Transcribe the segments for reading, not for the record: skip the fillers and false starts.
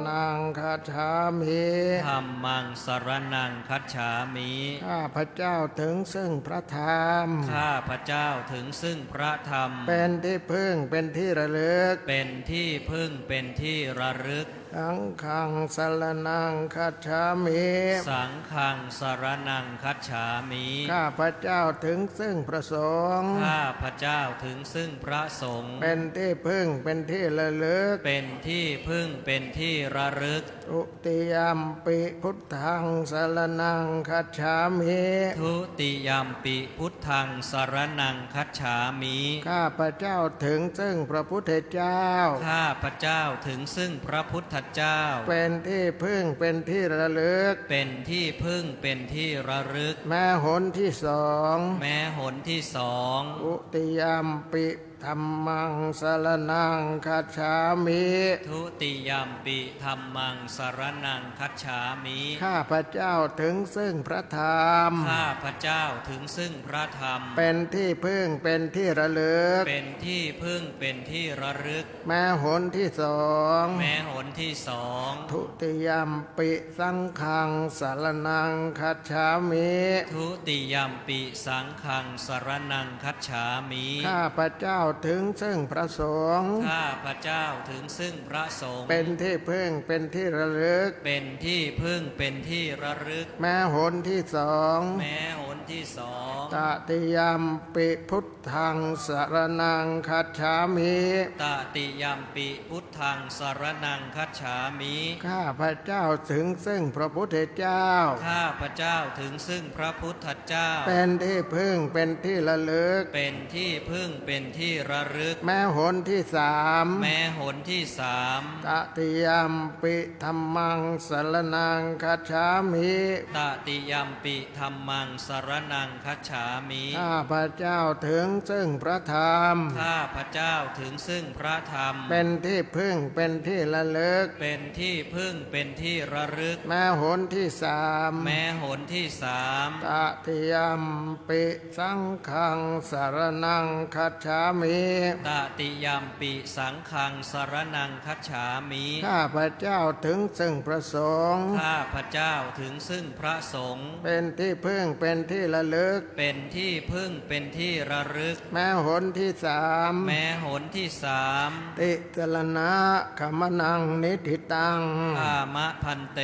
นังคัจฉามิ ธัมมังสรณังคัจฉามิ ข้าพระเจ้าถึงซึ่งพระธรรม ข้าพระเจ้าถึงซึ่งพระธรรม เป็นที่พึ่งเป็นที่ระลึก เป็นที่พึ่งเป็นที่ระลึก สังฆังสรณังคัจฉามิ สังฆังสรณังคัจฉามิ ข้าพระเจ้าถึงซึ่งพระสงฆ์ ข้าพระเจ้าถึงซึ่งพระสงฆ์ เป็นที่พึ่งเป็นที่ระลึก เป็นที่พึ่งเป็นที่ระลึก ทุติยมปิพุทธังสรณังคัจฉามิ ทุติยัมปิพุทธังสรณังคัจฉามิ ข้าพระเจ้าถึงซึ่งพระพุทธเจ้า ข้าพระเจ้าถึงซึ่งพระพุทธเจ้า เป็นที่พึ่งเป็นที่ระลึก เป็นที่พึ่งเป็นที่ระลึก แม้หนที่สอง แม้หนที่สอง ทุติยมปิธัมมังสรณังคัจฉามิ ทุติยัมปิธัมมังสรณังคัจฉามิ ข้าพระเจ้าถึงซึ่งพระธรรม ข้าพระเจ้าถึงซึ่งพระธรรม เป็นที่พึ่งเป็นที่ระลึก เป็นที่พึ่งเป็นที่ระลึก แม้หนที่สอง แม้หนที่สอง ทุติยมปิสังฆังสรณังคัจฉามิ ทุติยัมปิสังฆังสรณังคัจฉามิ ข้าพระเจ้าถึงซึ่งพระสงฆ์ ข้าพระเจ้าถึงซึ่งพระสงฆ์ เป็นที่พึ่งเป็นที่ระลึก เป็นที่พึ่งเป็นที่ระลึก แม้หนที่สอง แม้หนที่สอง ตติยมปิพุทธังสรณังคัจฉามิ ตติยัมปิพุทธังสรณังคัจฉามิ ข้าพระเจ้าถึงซึ่งพระพุทธเจ้า ข้าพระเจ้าถึงซึ่งพระพุทธเจ้า เป็นที่พึ่งเป็นที่ระลึก เป็นที่พึ่งเป็นที่ระลึก แม้หนที่สาม แม้หนที่สาม ตติยมปิธัมมังสรณังคัจฉามิ ตติยัมปิธัมมังสรณังคัจฉามิ ข้าพระเจ้าถึงซึ่งพระธรรม ข้าพระเจ้าถึงซึ่งพระธรรม เป็นที่พึ่งเป็นที่ระลึก เป็นที่พึ่งเป็นที่ระลึก แม้หนที่สาม แม้หนที่สาม ตติยมปิสังฆังสรณังคัจฉามิ ตติยัมปิสังฆังสรณังคัจฉามิ ข้าพระเจ้าถึงซึ่งพระสงฆ์ ข้าพระเจ้าถึงซึ่งพระสงฆ์ เป็นที่พึ่งเป็นที่ระลึก เป็นที่พึ่งเป็นที่ระลึก แม้หนที่สาม แม้หนที่สาม ติสรณะขมนังนิธิตัง อามะพันเต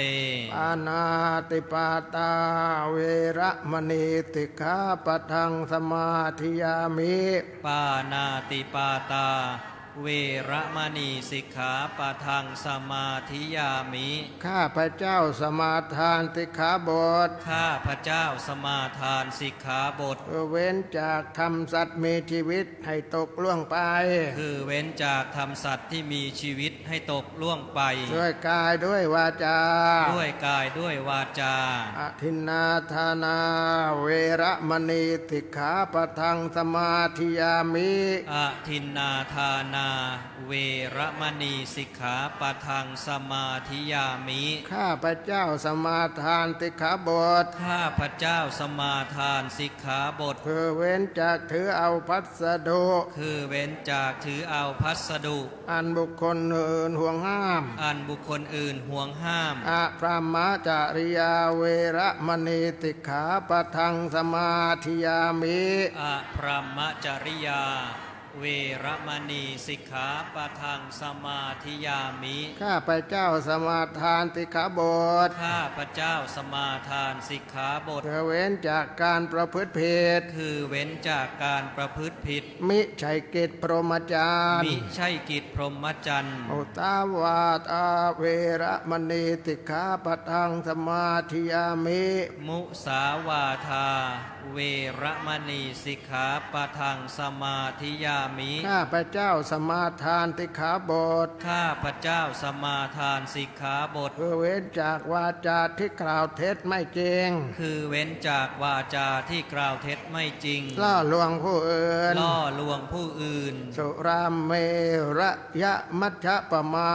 ปานาติปาตาเวระมณีติขาปะทังสมาธิยามิ ปานาติปาตา เวระมณีสิกขาปะทังสมาธิยามิ ข้าพระเจ้าสมาทานติขาบท ข้าพระเจ้าสมาทานสิกขาบท เพื่อเว้นจากทำสัตว์มีชีวิตให้ตกล่วงไป คือเว้นจากทำสัตว์ที่มีชีวิตให้ตกล่วงไป ด้วยกายด้วยวาจา ด้วยกายด้วยวาจา อทินนาธานาเวระมณีติขาปะทังสมาธิยามิ อทินนาทานา เวระมณีสิกขาปะทังสมาธิยามิ ข้าพระเจ้าสมาทานติขาบท ข้าพระเจ้าสมาทานสิกขาบท เพื่อเว้นจากถือเอาพัสดุ คือเว้นจากถือเอาพัสดุ อันบุคคลอื่นห่วงห้าม อันบุคคลอื่นห่วงห้าม อพระมจริยาเวระมณีติขาปะทังสมาธิยามิ อพรหมจริยา เวระมณีสิกขาปะทังสมาธิยามิ ข้าพระเจ้าสมาทานติขาบท ข้าพระเจ้าสมาทานสิกขาบท เพื่อเว้นจากการประพฤติผิด คือเว้นจากการประพฤติผิด มิใช่กิจพรหมจาร มิ ย์ ใช่กิจพรหมจรรย์ อุตาวาตาเวระมณีติขาปะทังสมาธิยามิ มุสาวาทา เวระมณีสิกขาปะทังสมาธิยามิ ข้าพระเจ้าสมาทานติขาบท ข้าพระเจ้าสมาทานสิกขาบท เพื่อเว้นจากวาจาที่กล่าวเท็จไม่จริง คือเว้นจากวาจาที่กล่าวเท็จไม่จริง ล่อลวงผู้อื่น ล่อลวงผู้อื่น สุราเมระยะมัชฌะปมา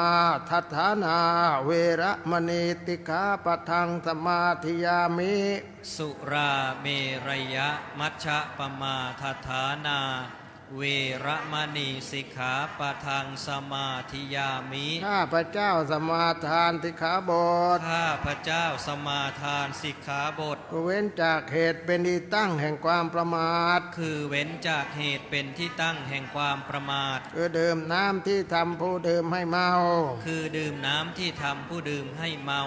ทัฏฐานาเวระมณีติขาปะทังสมาธิยามิ สุราเมรยะมัชฌะปมาทฐานา เวระมณีสิกขาปะทังสมาธิยามิ ข้าพเจ้าสมาทานสิกขาบท ข้าพระเจ้าสมาทานสิกขาบท เว้นจากเหตุเป็นที่ตั้งแห่งความประมาท คือเว้นจากเหตุเป็นที่ตั้งแห่งความประมาท คือดื่มน้ำที่ทำผู้ดื่มให้เมา คือดื่มน้ำที่ทำผู้ดื่มให้เมา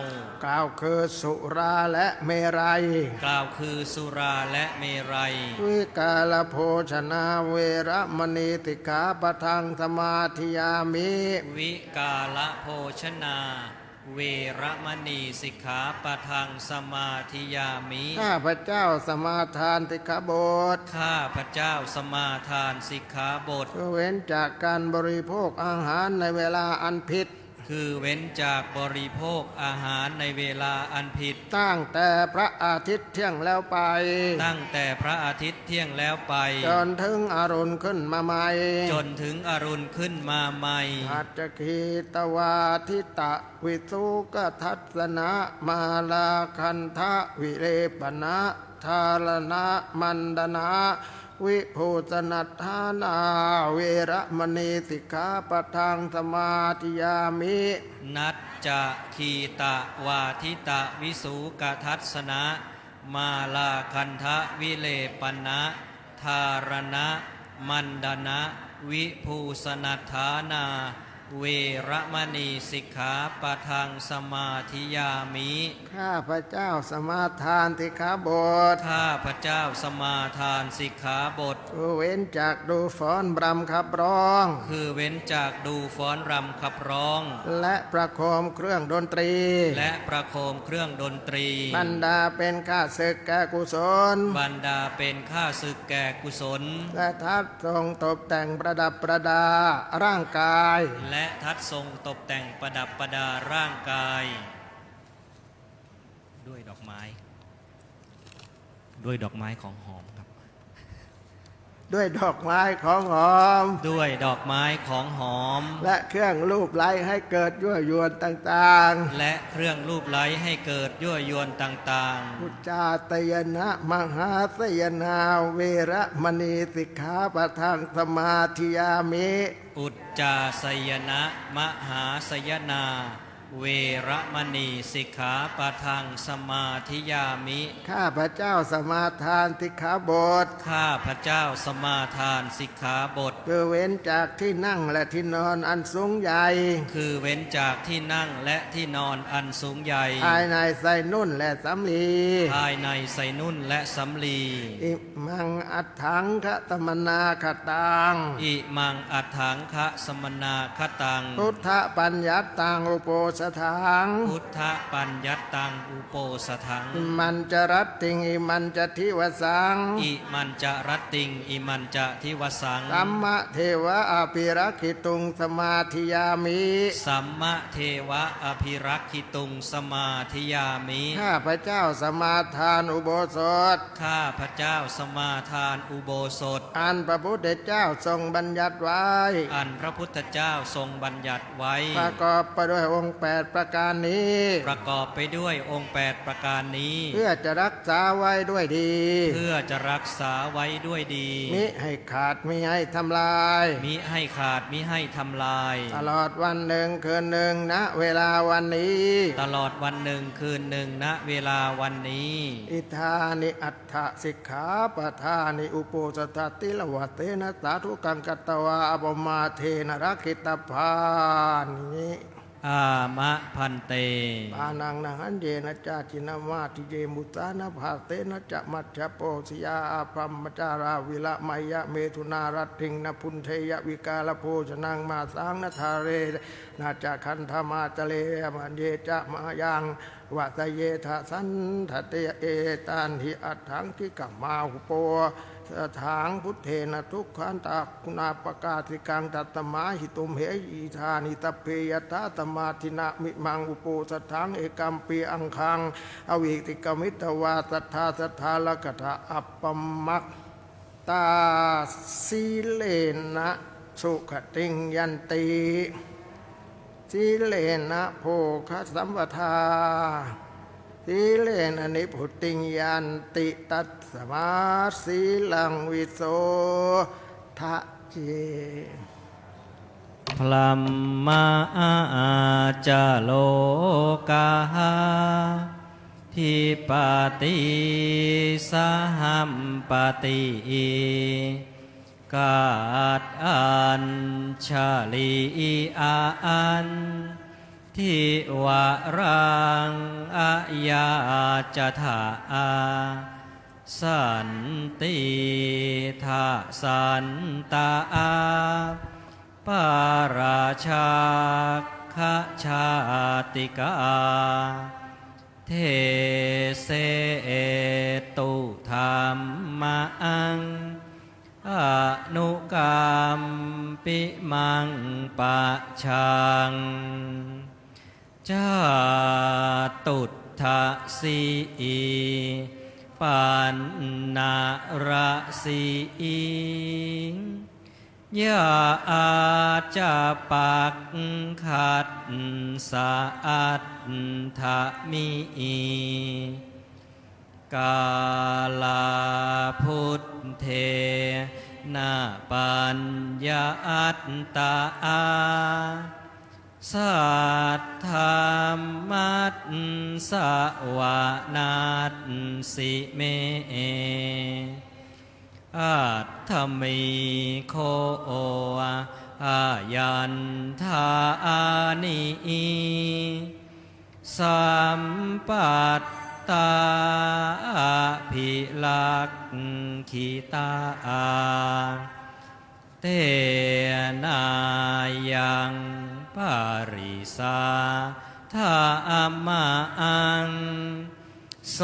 กล่าวคือสุราและเมรัย กล่าวคือสุราและเมรัย วิกาลโภชนาเวระมณีสิกขาปะทังสมาธิยามิ วิกาละโภชนา เวระมณีสิกขาปะทังสมาธิยามิ ข้าพเจ้าสมาทานสิกขาบท ข้าพระเจ้าสมาทานสิกขาบท เว้นจากการบริโภคอาหารในเวลาอันผิด คือเว้นจากบริโภคอาหารในเวลาอันผิด ตั้งแต่พระอาทิตย์เที่ยงแล้วไป ตั้งแต่พระอาทิตย์เที่ยงแล้วไป จนถึงอรุณขึ้นมาใหม่ จนถึงอรุณขึ้นมาใหม่ อาจจะคีตวาทิตะวิสุกทัสนะมาลาคันทะวิเรปนะทารณะมันดนะวิภูสนัทธานาเวระมณีสิกขาปะทังสมาธิยามิ นัจจะคีตะวาทิตะวิสูกทัสสนะมาลาคันทะวิเลปนะธารณะมันดนะวิภูสนัทธานาเวระมณีสิกขาปะทังสมาธิยามิ ข้าพระเจ้าสมาทานสิกขาบท ข้าพระเจ้าสมาทานสิกขาบท เว้นจากดูฟ้อนบรำขับร้อง คือเว้นจากดูฟ้อนรำขับร้อง และประโคมเครื่องดนตรี และประโคมเครื่องดนตรี บรรดาเป็นข้าศึกแก่กุศล บรรดาเป็นข้าศึกแก่กุศล และทัดทรงตกแต่งประดับประดาร่างกาย และทัดทรงตกแต่งประดับประดาร่างกาย ด้วยดอกไม้ ด้วยดอกไม้ของหอมครับ ด้วยดอกไม้ของหอม ด้วยดอกไม้ของหอม และเครื่องรูปไล้ให้เกิดยั่วยวนต่าง และเครื่องรูปไล้ให้เกิดยั่วยวนต่าง ๆพุจาตยนะมหาสยนาเวระมณีสิกขาปะทังสมาธิยามิ ๆ อุจจาสยนะมหาสยนา เวระมณีสิกขาปะทังสมาธิยามิ ข้าพระเจ้าสมาทานสิกขาบท ข้าพระเจ้าสมาทานสิกขาบท เพื่อเว้นจากที่นั่งและที่นอนอันสูงใหญ่ คือเว้นจากที่นั่งและที่นอนอันสูงใหญ่ ภายในใส่นุ่นและสำลี ภายในใส่นุ่นและสำลี อิมังอัฏฐังคะตมนาคตัง อิมังอัฏฐังคะสมนาคตัง พุทธปัญญัตตังอุโปสถัง พุทธปัญญัตตังอุโปสถัง อิมันจะรัตติงอิมันจะทิวสัง อิมันจะรัตติงอิมันจะทิวสัง สัมมะเทวะอภิรักขิตุงสมาธิยามิ สัมมะเทวะอภิรักขิตุงสมาธิยามิ ข้าพระเจ้าสมาทานอุโบสถ ข้าพระเจ้าสมาทานอุโบสถ อันพระพุทธเจ้าทรงบัญญัติไว้ อันพระพุทธเจ้าทรงบัญญัติไว้ ประกอบไปด้วยองค์8ประการนี้ ประกอบไปด้วยองค์8ประการนี้ เพื่อจะรักษาไว้ด้วยดี เพื่อจะรักษาไว้ด้วยดี มิให้ขาดมิให้ทำลาย มิให้ขาดมิให้ทำลาย ตลอดวันหนึ่งคืนหนึ่งณเวลาวันนี้ ตลอดวันหนึ่งคืนหนึ่งณเวลาวันนี้ อิทานิอัฏฐสิกขาปทานิอุโปสถติลวะเตนะสาธุกังกัตตวาอปมาเทนะรักขิตพานิ อามะพันเต ปานังนังอันเยนะจาจินามาติเยมุตานะภาเตนะจะมัจจโปสยาอาภัมมจาราวิละมยะเมถุนารัตถิงนะพุนเทยวิกาลโภชนังมาสังนะทาเรนาจะคันธมาจเลมันเยจะมายังวะตะเยทะสันทะเตเอตันหิอัตถังกิกัมมาหุโปสถางพุทเทนะทุกขันตาคุณาปกาติกังตัตตมาหิตุมเหยีธานิตเพยตาตมาทินะมิมังอุโปสถังเอกัมปีอังคังอวิติกมิตวาสัทธาสัทธาลกถาอัปปมักตาสีเลนะสุขติงยันติสีเลนะโภคสัมปทาสีเลนะนิพุติยันติตัสสมาสีลังวิโส ทะเจ พลัมมาจาโลกาทิปติสหัมปติกาดอัญชาลีอันทิวารังอายาจถาสันติทาสันตาปาราชาคชาติกาเทเสตุธรรมังอนุกรรมปิมังปะชังจาตุทะสีปันนาราสียาอาจะปักขัดสะอัตถมิกาลาพุทเทนาปัญญาอัตตาสัทธามัตสวานาสิเมอัตถมิโคอายันทานิสัมปัตตาภิลักขิตาเตนายังปาริสาธามาอังโส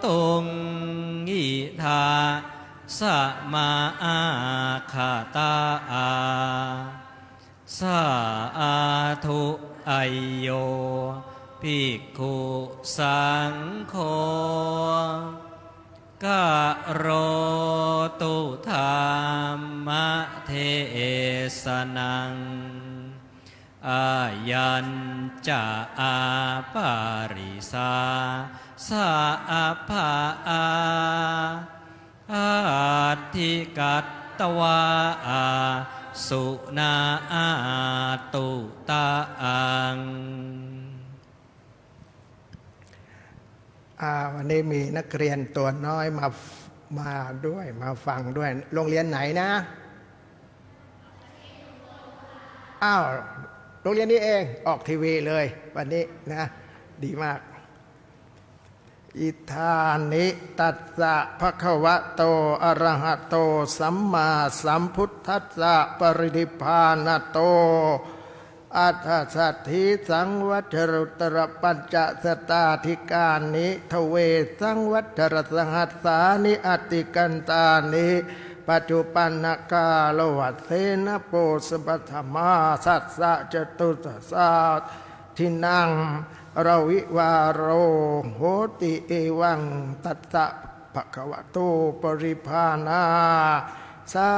ตุงอิทาสมาคาตาสาธุไอโยภิกขุสังโฆกะโรตุธรรมเทศนังอายัญจะอาปาริสาสาภาอาทิกัตตวาสุนาตุตาอังวันนี้มีนักเรียนตัวน้อยมาด้วยมาฟังด้วยโรงเรียนไหนนะอ้าวโรงเรียนนี้เองออกทีวีเลยวันนี้นะดีมากอิทานิตัสสะภะคะวะโตอะระหะโตสัมมาสัมพุทธัสสะปรินิพพานโตอัฏฐสัทธิสังวัชรุตรปัญจสตาธิกานิทเวสังวัชรสหัสสานิอติกันตานิปัจจุปันนกาลวัตเสนโปสปัทมาสัสสะจตุสสาทินังรวิวาโรโหติเอวังตัสสะภะคะวะโตปริภานาสั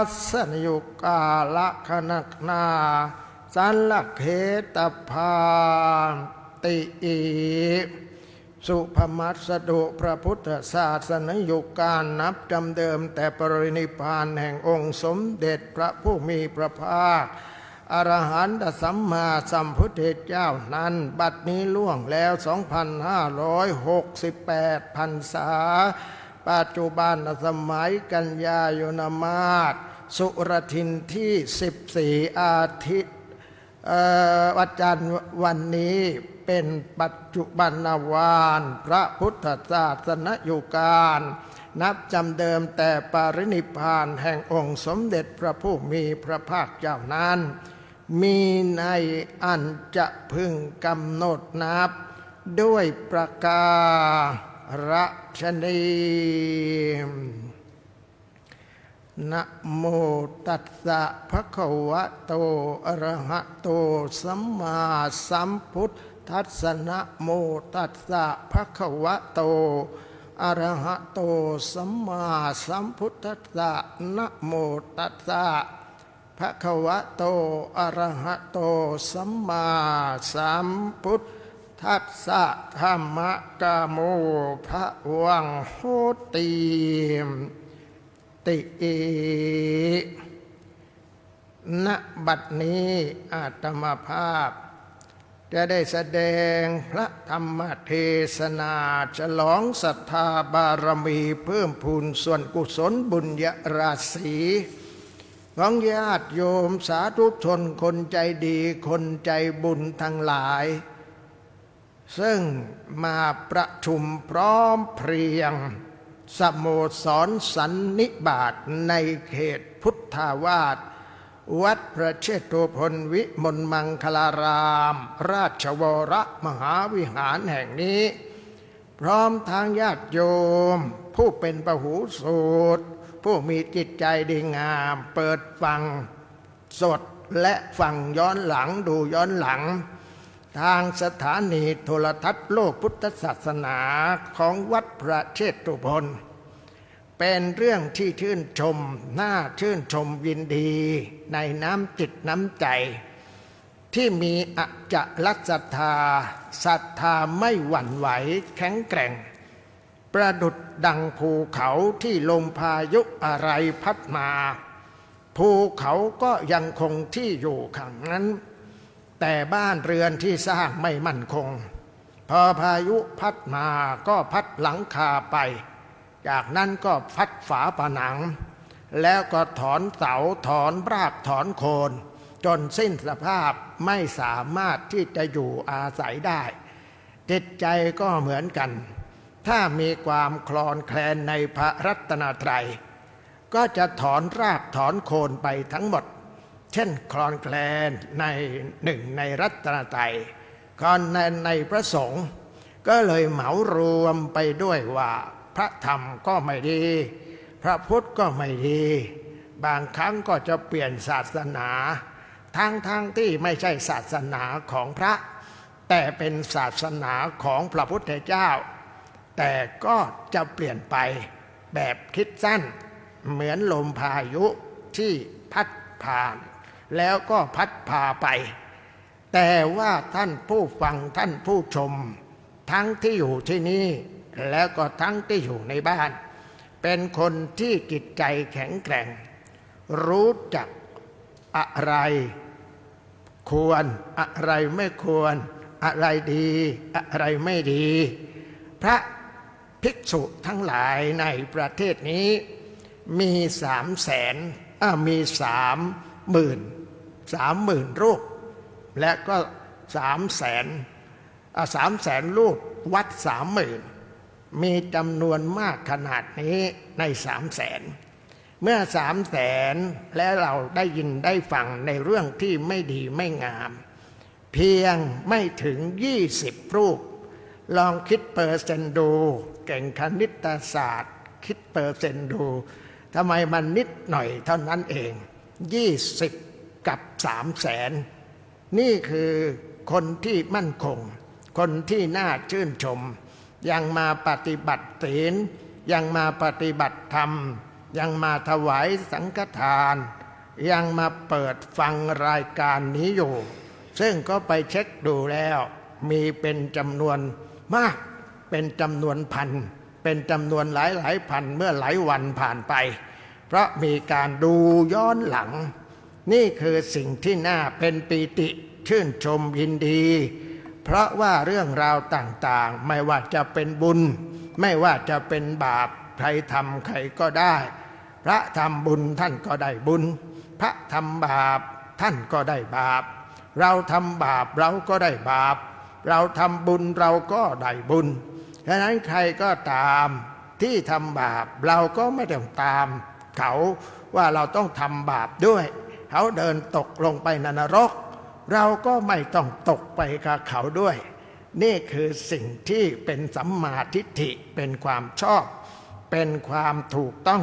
สสนยุกาละคนักนาสันลักเขตพานติอิสุภมัสสดุพระพุทธศาสนยุคการนับจำเดิมแต่ปรินิพพานแห่งองค์สมเด็จพระผู้มีพระภาคอรหันตสัมมาสัมพุทธเจ้านั้นบัดนี้ล่วงแล้ว 2,568 พรรษาปัจจุบันสมัยกันยายนมาสสุรทินที่14อาทิตย์วันจันทร์วันนี้เป็นปัจจุบันวานพระพุทธศาสนยุการนับจำเดิมแต่ปรินิพพานแห่งองค์สมเด็จพระผู้มีพระภาคเจ้านั้นมีในอันจะพึงกำหนดนับด้วยประการฉนี้นะโมตัสสะภะคะวะโตอะระหะโตสัมมาสัมพุทธัสสะนะโมตัสสะภะคะวะโตอะระหะโตสัมมาสัมพุทธัสสะนะโมตัสสะภะคะวะโตอะระหะโตสัมมาสัมพุทธัสสะธัมมะกะโมภะวังโหติ ติณบัดนี้อาตมาภาพจะได้แสดงพระธรรมเทศนาฉลองศรัทธาบารมีเพิ่มพูนส่วนกุศลบุญญาราศีของญาติโยมสาธุชนคนใจดีคนใจบุญทั้งหลายซึ่งมาประชุมพร้อมเพรียงสโมสรสันนิบาตในเขตพุทธาวาสวัดพระเชตุพนวิมลมังคลาราม ราชวรมหาวิหารแห่งนี้พร้อมทางญาติโยมผู้เป็นพหูสูตรผู้มีจิตใจดีงามเปิดฟังสดและฟังย้อนหลังดูย้อนหลังทางสถานีโทรทัศน์โลกพุทธศาสนาของวัดพระเชตุพนเป็นเรื่องที่ชื่นชมน่าชื่นชมยินดีในน้ำจิตน้ำใจที่มีอจลศรัทธาศรัทธาไม่หวั่นไหวแข็งแกร่งประดุจดังภูเขาที่ลมพายุอะไรพัดมาภูเขาก็ยังคงที่อยู่ข้างนั้นแต่บ้านเรือนที่สร้างไม่มั่นคงพอพายุพัดมาก็พัดหลังคาไปจากนั้นก็พัดฝาผนังแล้วก็ถอนเสาถอนรากถอนโคนจนสิ้นสภาพไม่สามารถที่จะอยู่อาศัยได้จิตใจก็เหมือนกันถ้ามีความคลอนแคลนในพระรัตนตรัยก็จะถอนรากถอนโคนไปทั้งหมดเช่นคลอนแคลนในหนึ่งในรัตนตรัยคลอนในพระสงฆ์ก็เลยเหมารวมไปด้วยว่าพระธรรมก็ไม่ดีพระพุทธก็ไม่ดีบางครั้งก็จะเปลี่ยนศาสนาทั้งที่ไม่ใช่ศาสนาของพระแต่เป็นศาสนาของพระพุทธเจ้าแต่ก็จะเปลี่ยนไปแบบคิดสั้นเหมือนลมพายุที่พัดผ่านแล้วก็พัดพาไปแต่ว่าท่านผู้ฟังท่านผู้ชมทั้งที่อยู่ที่นี่แล้วก็ทั้งที่อยู่ในบ้านเป็นคนที่จิตใจแข็งแกร่งรู้จักอะไรควรอะไรไม่ควรอะไรดีอะไรไม่ดีพระภิกษุทั้งหลายในประเทศนี้มีมี30,000 รูปและก็300,000 รูปวัด30,000มีจำนวนมากขนาดนี้ใน300,000เมื่อ300,000และเราได้ยินได้ฟังในเรื่องที่ไม่ดีไม่งามเพียงไม่ถึง20 รูปลองคิดเปอร์เซ็นต์ดูเก่งคณิตศาสตร์คิดเปอร์เซ็นต์ดูทำไมมันนิดหน่อยเท่านั้นเอง20กับ300,000นี่คือคนที่มั่นคงคนที่น่าชื่นชมยังมาปฏิบัติศีลยังมาปฏิบัติธรรมยังมาถวายสังฆทานยังมาเปิดฟังรายการนี้อยู่ซึ่งก็ไปเช็คดูแล้วมีเป็นจำนวนมากเป็นจำนวนพันเป็นจำนวนหลายพันเมื่อหลายวันผ่านไปเพราะมีการดูย้อนหลังนี่คือสิ่งที่น่าเป็นปีติชื่นชมยินดีเพราะว่าเรื่องราวต่างๆไม่ว่าจะเป็นบุญไม่ว่าจะเป็นบาปใครทำใครก็ได้พระทำบุญท่านก็ได้บุญพระทำบาปท่านก็ได้บาปเราทำบาปเราก็ได้บาปเราทำบุญเราก็ได้บุญฉะนั้นใครก็ตามที่ทำบาปเราก็ไม่ต้องตามเขาว่าเราต้องทำบาปด้วยเขาเดินตกลงไปในนรกเราก็ไม่ต้องตกไปกับเขาด้วยนี่คือสิ่งที่เป็นสัมมาทิฏฐิเป็นความชอบเป็นความถูกต้อง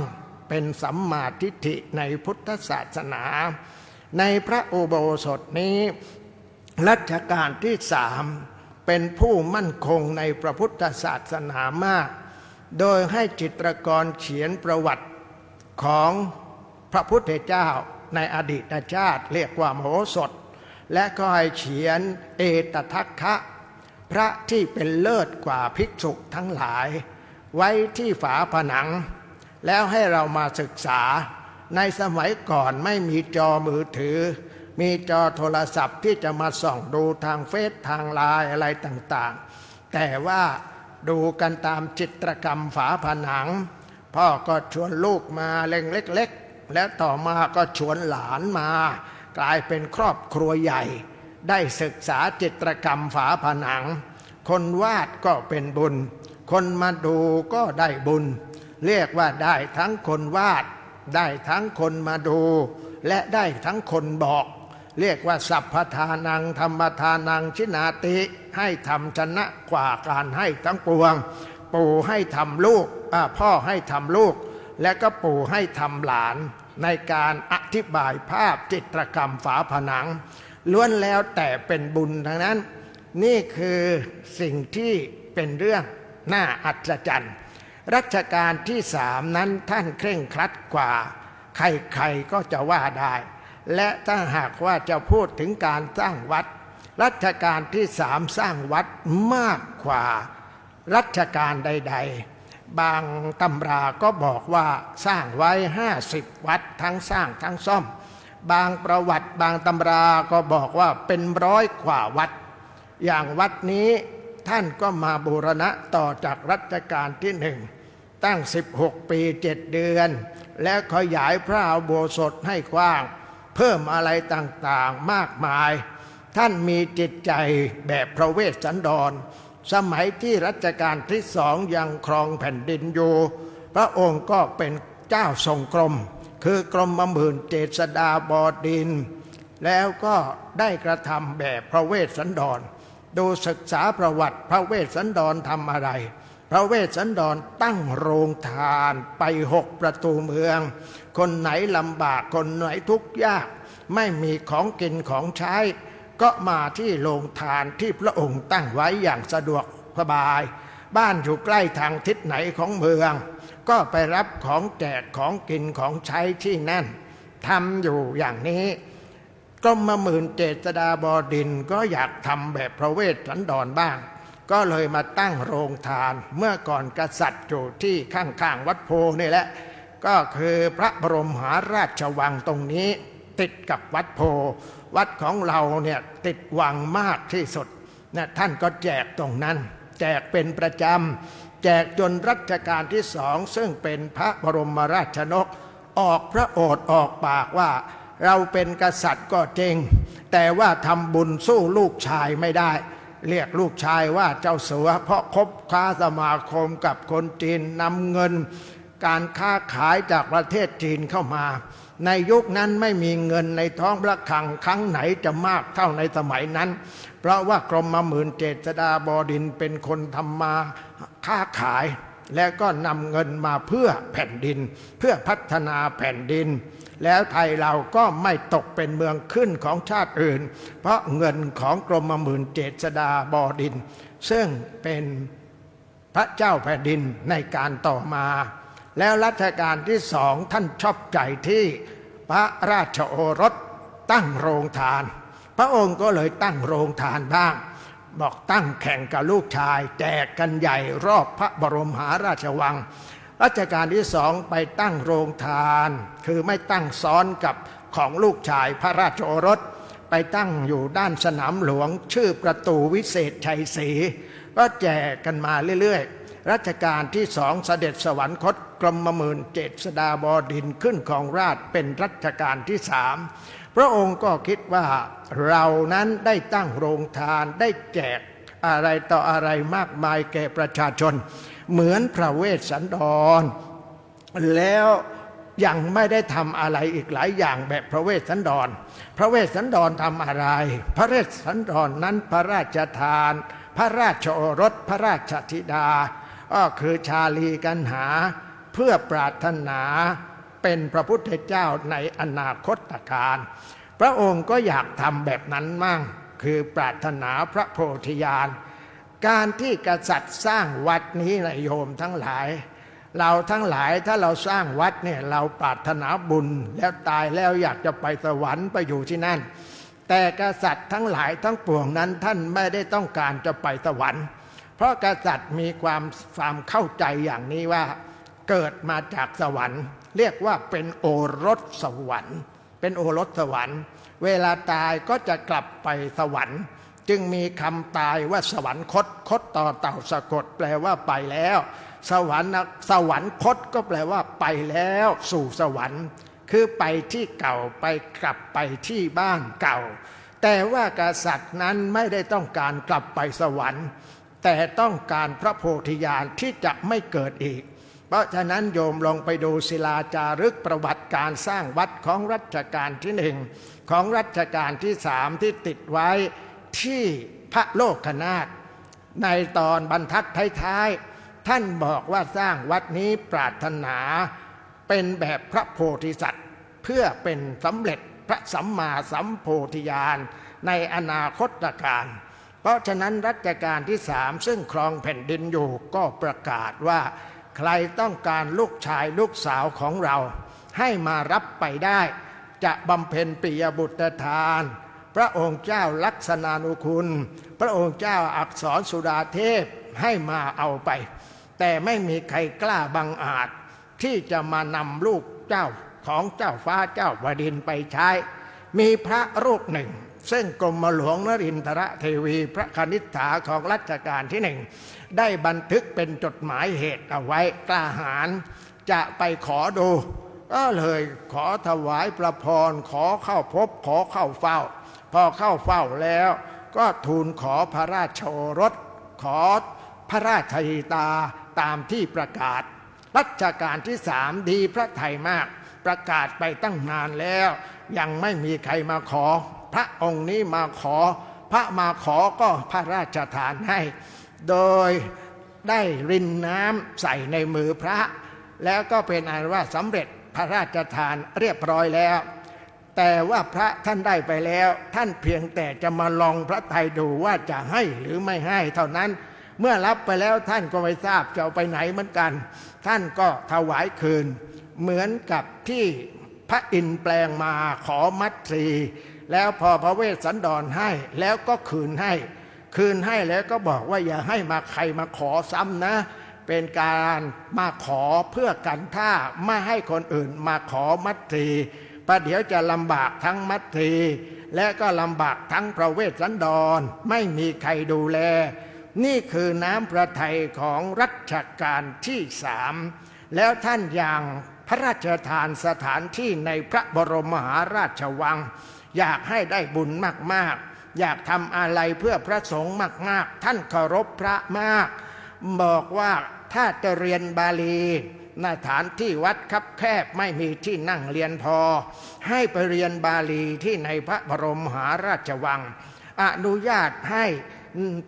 เป็นสัมมาทิฏฐิในพุทธศาสนาในพระอุโบสถนี้รัชกาลที่3เป็นผู้มั่นคงในพระพุทธศาสนามากโดยให้จิตรกรเขียนประวัติของพระพุทธเจ้าในอดีตชาติเรียกว่ามโหสถและก็ให้เขียนเอตทัคคะพระที่เป็นเลิศกว่าภิกษุทั้งหลายไว้ที่ฝาผนัง แล้วให้เรามาศึกษาในสมัยก่อนไม่มีจอมือถือมีจอโทรศัพท์ที่จะมาส่องดูทางเฟซทางไลน์อะไรต่างๆแต่ว่าดูกันตามจิตรกรรมฝาผนังพ่อก็ชวนลูกมาเล็กๆและต่อมาก็ชวนหลานมากลายเป็นครอบครัวใหญ่ได้ศึกษาจิตรกรรมฝาผนังคนวาดก็เป็นบุญคนมาดูก็ได้บุญเรียกว่าได้ทั้งคนวาดได้ทั้งคนมาดูและได้ทั้งคนบอกเรียกว่าสัพพทานังธรรมทานังชินาติให้ทำชนะกว่าการให้ทั้งปวงปู่ให้ทำลูกพ่อให้ทำลูกและก็ปู่ให้ทำหลานในการอธิบายภาพจิตรกรรมฝาผนังล้วนแล้วแต่เป็นบุญทั้งนั้นนี่คือสิ่งที่เป็นเรื่องน่าอัศจรรย์รัชกาลที่3นั้นท่านเคร่งครัดกว่าใครๆก็จะว่าได้และถ้าหากว่าจะพูดถึงการสร้างวัดรัชกาลที่3สร้างวัดมากกว่ารัชกาลใดๆบางตำราก็บอกว่าสร้างไว้50วัดทั้งสร้างทั้งซ่อมบางประวัติบางตำราก็บอกว่าเป็น100 กว่าวัดอย่างวัดนี้ท่านก็มาบูรณะต่อจากรัชกาลที่1ตั้ง16 ปี 7 เดือนและขยายพระอุโบสถให้กว้างเพิ่มอะไรต่างๆมากมายท่านมีจิตใจแบบพระเวสสันดรสมัยที่รัชกาลที่2ยังครองแผ่นดินอยู่พระองค์ก็เป็นเจ้าทรงกรมคือกรมหมื่นเจษฎาบดินทร์แล้วก็ได้กระทำแบบพระเวสสันดรดูศึกษาประวัติพระเวสสันดรทำอะไรพระเวสสันดรตั้งโรงทานไป6 ประตูเมืองคนไหนลำบากคนไหนทุกข์ยากไม่มีของกินของใช้ก็มาที่โรงทานที่พระองค์ตั้งไว้อย่างสะดวกสบายบ้านอยู่ใกล้ทางทิศไหนของเมืองก็ไปรับของแจกของกินของใช้ที่นั่นทำอยู่อย่างนี้กรมหมื่นเจษฎาบดินทร์ก็อยากทำแบบพระเวสสันดรบ้างก็เลยมาตั้งโรงทานเมื่อก่อนกษัตริย์อยู่ที่ข้างๆวัดโพนี่แหละก็คือพระบรมมหาราชวังตรงนี้ติดกับวัดโพวัดของเราเนี่ยติดวังมากที่สุดนะท่านก็แจกตรงนั้นแจกเป็นประจำแจกจนรัชกาลที่2ซึ่งเป็นพระบรมราชนกออกพระโอษฐ์ออกปากว่าเราเป็นกษัตริย์ก็จริงแต่ว่าทำบุญสู้ลูกชายไม่ได้เรียกลูกชายว่าเจ้าสัวเพราะคบค้าสมาคมกับคนจีนนำเงินการค้าขายจากประเทศจีนเข้ามาในยุคนั้นไม่มีเงินในท้องพระคลังครั้งไหนจะมากเท่าในสมัยนั้นเพราะว่ากรมหมื่นเจษฎาบดินทร์เป็นคนทำมาค้าขายและก็นำเงินมาเพื่อแผ่นดินเพื่อพัฒนาแผ่นดินแล้วไทยเราก็ไม่ตกเป็นเมืองขึ้นของชาติอื่นเพราะเงินของกรมหมื่นเจษฎาบดินทร์ซึ่งเป็นพระเจ้าแผ่นดินในการต่อมาแล้วรัชกาลที่2ท่านชอบใจที่พระราชโอรสตั้งโรงทานพระองค์ก็เลยตั้งโรงทานบ้างบอกตั้งแข่งกับลูกชายแจกกันใหญ่รอบพระบรมมหาราชวังรัชกาลที่2ไปตั้งโรงทานคือไม่ตั้งซ้อนกับของลูกชายพระราชโอรสไปตั้งอยู่ด้านสนามหลวงชื่อประตูวิเศษชัยศรีก็แจกกันมาเรื่อยๆรัชกาลที่2เสด็จสวรรคตกรมหมื่นเจษฎาบดินทร์ขึ้นครองราชย์เป็นรัชกาลที่3พระองค์ก็คิดว่าเรานั้นได้ตั้งโรงทานได้แจกอะไรต่ออะไรมากมายแก่ประชาชนเหมือนพระเวสสันดรแล้วยังไม่ได้ทำอะไรอีกหลายอย่างแบบพระเวสสันดรพระเวสสันดรทำอะไรพระเวสสันดรนั้นพระราชทานพระราชโอรสพระราชธิดาก็คือชาลีกันหาเพื่อปรารถนาเป็นพระพุทธเจ้าในอนาคตการพระองค์ก็อยากทำแบบนั้นมั่งคือปรารถนาพระโพธิญาณการที่กษัตริย์สร้างวัดนี้นะโยมทั้งหลายเราทั้งหลายถ้าเราสร้างวัดเนี่ยเราปรารถนาบุญแล้วตายแล้วอยากจะไปสวรรค์ไปอยู่ที่นั่นแต่กษัตริย์ทั้งหลายทั้งปวงนั้นท่านไม่ได้ต้องการจะไปสวรรค์เพราะกษัตริย์มีความเข้าใจอย่างนี้ว่า เกิดมาจากสวรรค์เรียกว่าเป็นโอรสสวรรค์เป็นโอรสสวรรค์เวลาตายก็จะกลับไปสวรรค์จึงมีคำตายว่าสวรรคตคตต่อเต่าสะกดแปลว่าไปแล้วสวรรคตก็แปลว่าไปแล้วสู่สวรรค์คือไปที่เก่าไปกลับไปที่บ้านเก่าแต่ว่ากษัตริย์นั้นไม่ได้ต้องการกลับไปสวรรค์แต่ต้องการพระโพธิญาณที่จะไม่เกิดอีกเพราะฉะนั้นโยมลองไปดูศิลาจารึกประวัติการสร้างวัดของรัชกาลที่1ของรัชกาลที่3ที่ติดไว้ที่พระโลกนาถในตอนบรรทัดท้ายๆท่านบอกว่าสร้างวัดนี้ปรารถนาเป็นแบบพระโพธิสัตว์เพื่อเป็นสำเร็จพระสัมมาสัมโพธิญาณในอนาคตการเพราะฉะนั้นรัชกาลที่3ซึ่งครองแผ่นดินอยู่ก็ประกาศว่าใครต้องการลูกชายลูกสาวของเราให้มารับไปได้จะบำเพ็ญปิยบุตรทานพระองค์เจ้าลักษณานุคุณพระองค์เจ้าอักษรสุดาเทพให้มาเอาไปแต่ไม่มีใครกล้าบังอาจที่จะมานำลูกเจ้าของเจ้าฟ้าเจ้าแผ่นดินไปใช้มีพระรูปหนึ่งซึ่งกรมหลวงนรินทรเทวีพระคณิษฐาของรัชกาลที่1ได้บันทึกเป็นจดหมายเหตุเอาไว้กล้าหาญจะไปขอดูก็เลยขอถวายพระพรขอเข้าพบขอเข้าเฝ้าพอเข้าเฝ้าแล้วก็ทูลขอพระราชโอรสขอพระราชธิตาตามที่ประกาศรัชกาลที่3ดีพระทัยมากประกาศไปตั้งนานแล้วยังไม่มีใครมาขอพระองค์นี้มาขอพระมาขอก็พระราชทานให้โดยได้รินน้ำใส่ในมือพระแล้วก็เป็นอันว่าสำเร็จพระราชทานเรียบร้อยแล้วแต่ว่าพระท่านได้ไปแล้วท่านเพียงแต่จะมาลองพระทัยดูว่าจะให้หรือไม่ให้เท่านั้นเมื่อรับไปแล้วท่านก็ไม่ทราบจะเอาไปไหนเหมือนกันท่านก็ถวายคืนเหมือนกับที่พระอินทร์แปลงมาขอมัตสีแล้วพอพระเวสสันดรให้แล้วก็คืนให้แล้วก็บอกว่าอย่าให้มาใครมาขอซ้ำนะเป็นการมาขอเพื่อกันท่าไม่ให้คนอื่นมาขอมัตสีประเดี๋ยวจะลำบากทั้งมัตสีและก็ลำบากทั้งพระเวสสันดรไม่มีใครดูแลนี่คือน้ำพระทัยของรัชกาลที่3แล้วท่านยังพระราชทานสถานที่ในพระบรมมหาราชวังอยากให้ได้บุญมากๆอยากทำอะไรเพื่อพระสงฆ์มากๆท่านเคารพพระมากบอกว่าถ้าจะเรียนบาลีสถานที่วัดคับแคบไม่มีที่นั่งเรียนพอให้ไปเรียนบาลีที่ในพระบรมมหาราชวังอนุญาตให้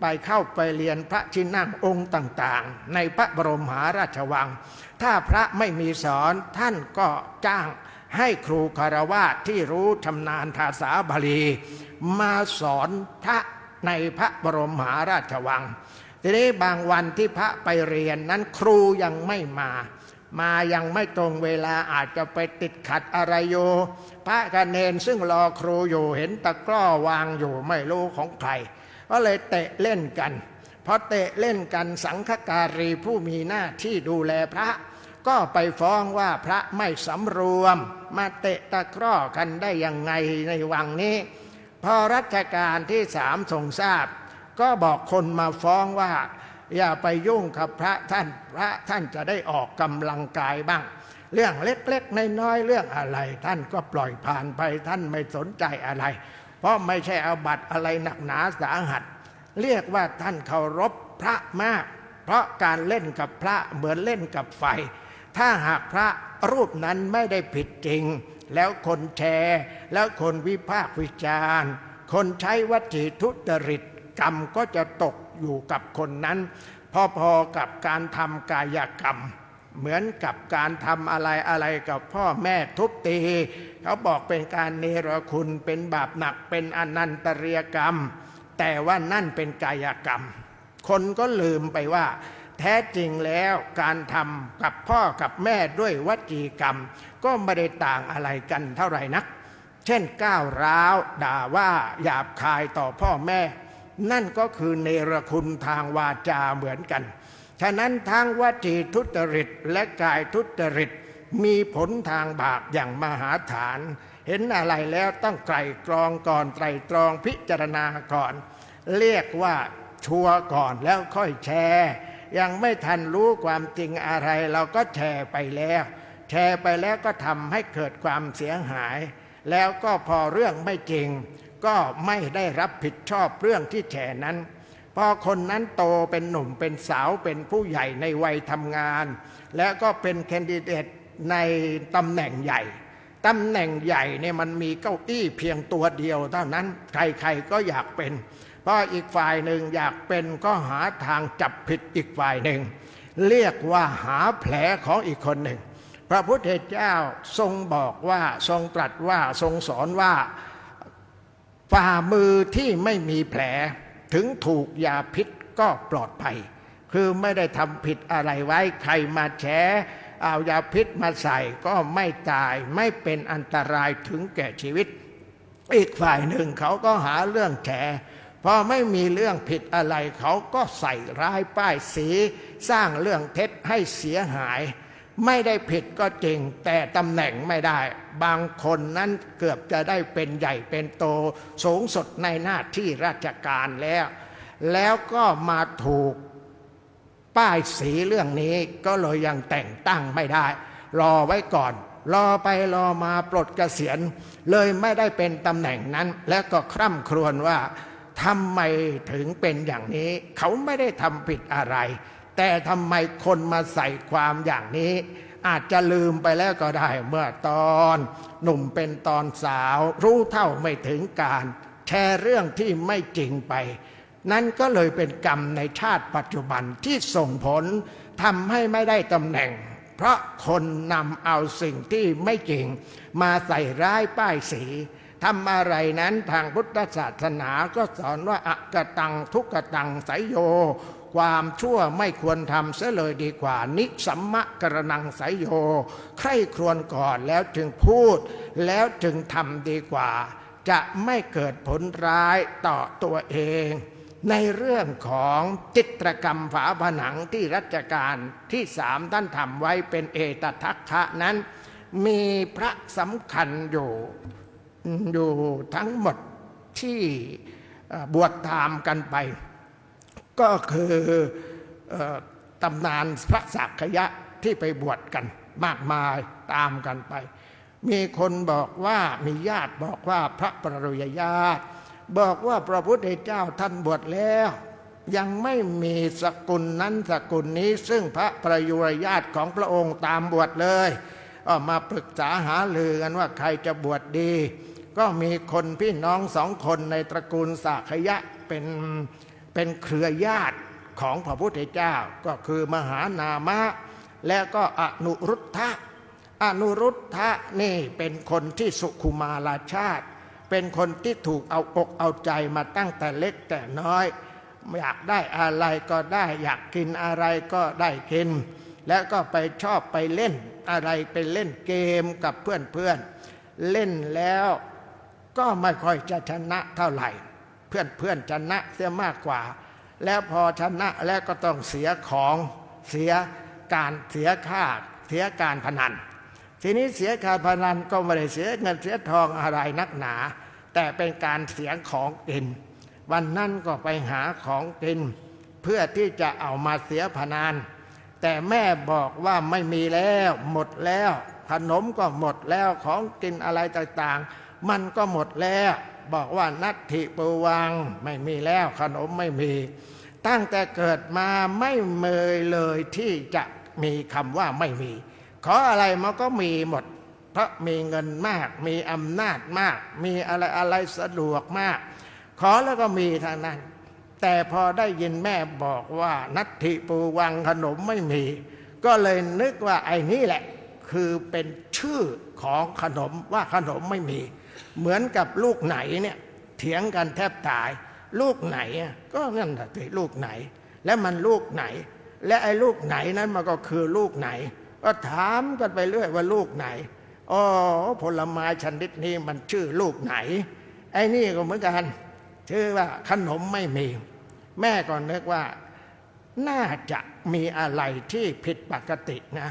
ไปเข้าไปเรียนพระที่นั่งองค์ต่างๆในพระบรมมหาราชวังถ้าพระไม่มีสอนท่านก็จ้างให้ครูคารวะที่รู้ชำนาญภาษาบาลีมาสอนพระในพระบรมมหาราชวังทีนี้บางวันที่พระไปเรียนนั้นครูยังไม่มายังไม่ตรงเวลาอาจจะไปติดขัดอะไรอยู่พระกับเนรซึ่งรอครูอยู่เห็นตะกร้อวางอยู่ไม่รู้ของใครก็เลยเตะเล่นกันพอเตะเล่นกันสังฆการีผู้มีหน้าที่ดูแลพระก็ไปฟ้องว่าพระไม่สำรวมมาเตะตะกร้อกันได้ยังไงในวังนี้พอรัชกาลที่3ทรงทราบก็บอกคนมาฟ้องว่าอย่าไปยุ่งกับพระท่านจะได้ออกกำลังกายบ้างเรื่องเล็กๆน้อยๆเรื่องอะไรท่านก็ปล่อยผ่านไปท่านไม่สนใจอะไรเพราะไม่ใช่อาบัติอะไรหนักหนาสาหัสเรียกว่าท่านเคารพพระมากเพราะการเล่นกับพระเหมือนเล่นกับไฟถ้าหากพระรูปนั้นไม่ได้ผิดจริงแล้วคนแชร์แล้วคนวิพากษ์วิจารณ์คนใช้วัตถุทุจริตกรรมก็จะตกอยู่กับคนนั้นพอๆกับการทำกายกรรมเหมือนกับการทำอะไรกับพ่อแม่ทุบตีเขาบอกเป็นการเนรคุณเป็นบาปหนักเป็นอนันตริยกรรมแต่ว่านั่นเป็นกายกรรมคนก็ลืมไปว่าแท้จริงแล้วการทำกับพ่อกับแม่ด้วยวจีกรรมก็ไม่ได้ต่างอะไรกันเท่าไหร่นักเช่นก้าวร้าวด่าว่าหยาบคายต่อพ่อแม่นั่นก็คือเนรคุณทางวาจาเหมือนกัน ฉะนั้นทั้งวจีทุจริตและกายทุจริตมีผลทางบาปอย่างมหาศาลเห็นอะไรแล้วต้องไตร่ตรองก่อนไตร่ตรองพิจารณาก่อนเรียกว่าชัวร์ก่อนแล้วค่อยแชร์ยังไม่ทันรู้ความจริงอะไรเราก็แชร์ไปแล้วก็ทำให้เกิดความเสียหายแล้วก็พอเรื่องไม่จริงก็ไม่ได้รับผิดชอบเรื่องที่แชร์นั้นพอคนนั้นโตเป็นหนุ่มเป็นสาวเป็นผู้ใหญ่ในวัยทำงานแล้วก็เป็นแคนดิเดตในตำแหน่งใหญ่เนี่ยมันมีเก้าอี้เพียงตัวเดียวเท่านั้นใครๆก็อยากเป็นเพราะอีกฝ่ายหนึ่งอยากเป็นก็หาทางจับผิดอีกฝ่ายหนึ่งเรียกว่าหาแผลของอีกคนหนึ่งพระพุทธเจ้าทรงบอกว่าทรงตรัสว่าทรงสอนว่าฝ่ามือที่ไม่มีแผลถึงถูกยาพิษก็ปลอดภัยคือไม่ได้ทำผิดอะไรไว้ใครมาแฉเอายาพิษมาใส่ก็ไม่ตายไม่เป็นอันตรายถึงแก่ชีวิตอีกฝ่ายหนึ่งเขาก็หาเรื่องแฉพอไม่มีเรื่องผิดอะไรเขาก็ใส่ร้ายป้ายสีสร้างเรื่องเท็จให้เสียหายไม่ได้ผิดก็จริงแต่ตำแหน่งไม่ได้บางคนนั้นเกือบจะได้เป็นใหญ่เป็นโตสูงสุดในหน้าที่ราชการแล้วก็มาถูกป้ายสีเรื่องนี้ก็เลยยังแต่งตั้งไม่ได้รอไว้ก่อนรอไปรอมาปลดเกษียณเลยไม่ได้เป็นตำแหน่งนั้นแล้วก็คร่ำครวญว่าทำไมถึงเป็นอย่างนี้เขาไม่ได้ทำผิดอะไรแต่ทำไมคนมาใส่ความอย่างนี้อาจจะลืมไปแล้วก็ได้เมื่อตอนหนุ่มเป็นตอนสาวรู้เท่าไม่ถึงการแชร์เรื่องที่ไม่จริงไปนั่นก็เลยเป็นกรรมในชาติปัจจุบันที่ส่งผลทำให้ไม่ได้ตำแหน่งเพราะคนนำเอาสิ่งที่ไม่จริงมาใส่ร้ายป้ายสีทำอะไรนั้นทางพุทธศาสนาก็สอนว่าอกตังทุกตังไสยโยความชั่วไม่ควรทำเสียเลยดีกว่านิสัมมะกรณังไสยโยใคร่ครวญก่อนแล้วจึงพูดแล้วจึงทำดีกว่าจะไม่เกิดผลร้ายต่อตัวเองในเรื่องของจิตรกรรมฝาผนังที่รัชกาลที่3ท่านทำไว้เป็นเอตทัคคะนั้นมีพระสำคัญอยู่ทั้งหมดที่บวชตามกันไปก็คือตำนานพระสักยะที่ไปบวชกันมากมายตามกันไปมีคนบอกว่ามีญาติบอกว่าพระปริยญาติบอกว่าพระพุทธเจ้าท่านบวชแล้วยังไม่มีสกุลนั้นสกุลนี้ซึ่งพระปริยญาติของพระองค์ตามบวชเลยมาปรึกษาหารือกันว่าใครจะบวชดีก็มีคนพี่น้อง2 คนในตระกูลสักยะเป็นเครือญาติของพระพุทธเจ้าก็คือมหานามะและก็อนุรุทธะนี่เป็นคนที่สุขุมาลาชาติเป็นคนที่ถูกเอาอกเอาใจมาตั้งแต่เล็กแต่น้อยอยากได้อะไรก็ได้อยากกินอะไรก็ได้กินแล้วก็ไปชอบไปเล่นอะไรไปเล่นเกมกับเพื่อนเล่นแล้วก็ไม่ค่อยจะชนะเท่าไหร่เพื่อนชนะเสียมากกว่าแล้วพอชนะแล้วก็ต้องเสียของเสียการพนันทีนี้เสียการพนันก็ไม่ได้เสียเงินเสียทองอะไรนักหนาแต่เป็นการเสียของกินวันนั้นก็ไปหาของกินเพื่อที่จะเอามาเสียพนันแต่แม่บอกว่าไม่มีแล้วหมดแล้วขนมก็หมดแล้วของกินอะไรต่างๆมันก็หมดแล้วบอกว่านัตถิปวังไม่มีแล้วขนมไม่มีตั้งแต่เกิดมาไม่เคยเลยที่จะมีคำว่าไม่มีขออะไรมันก็มีหมดเพราะมีเงินมากมีอำนาจมากมีอะไรสะดวกมากขอแล้วก็มีทางนั้นแต่พอได้ยินแม่บอกว่านัตถิปวังขนมไม่มีก็เลยนึกว่าไอ้นี่แหละคือเป็นชื่อของขนมว่าขนมไม่มีเหมือนกับลูกไหนเนี่ยเถียงกันแทบตายลูกไหนก็นั่นแหละลูกไหนและมันลูกไหนและไอ้ลูกไหนนั้นมันก็คือลูกไหนก็ถามกันไปเรื่อยว่าลูกไหนอ๋อผลไม้ชนิดนี้มันชื่อลูกไหนไอ้นี่ก็เหมือนกันชื่อว่าขนมไม่มีแม่ก็นึกว่า น่าจะมีอะไรที่ผิดปกตินะ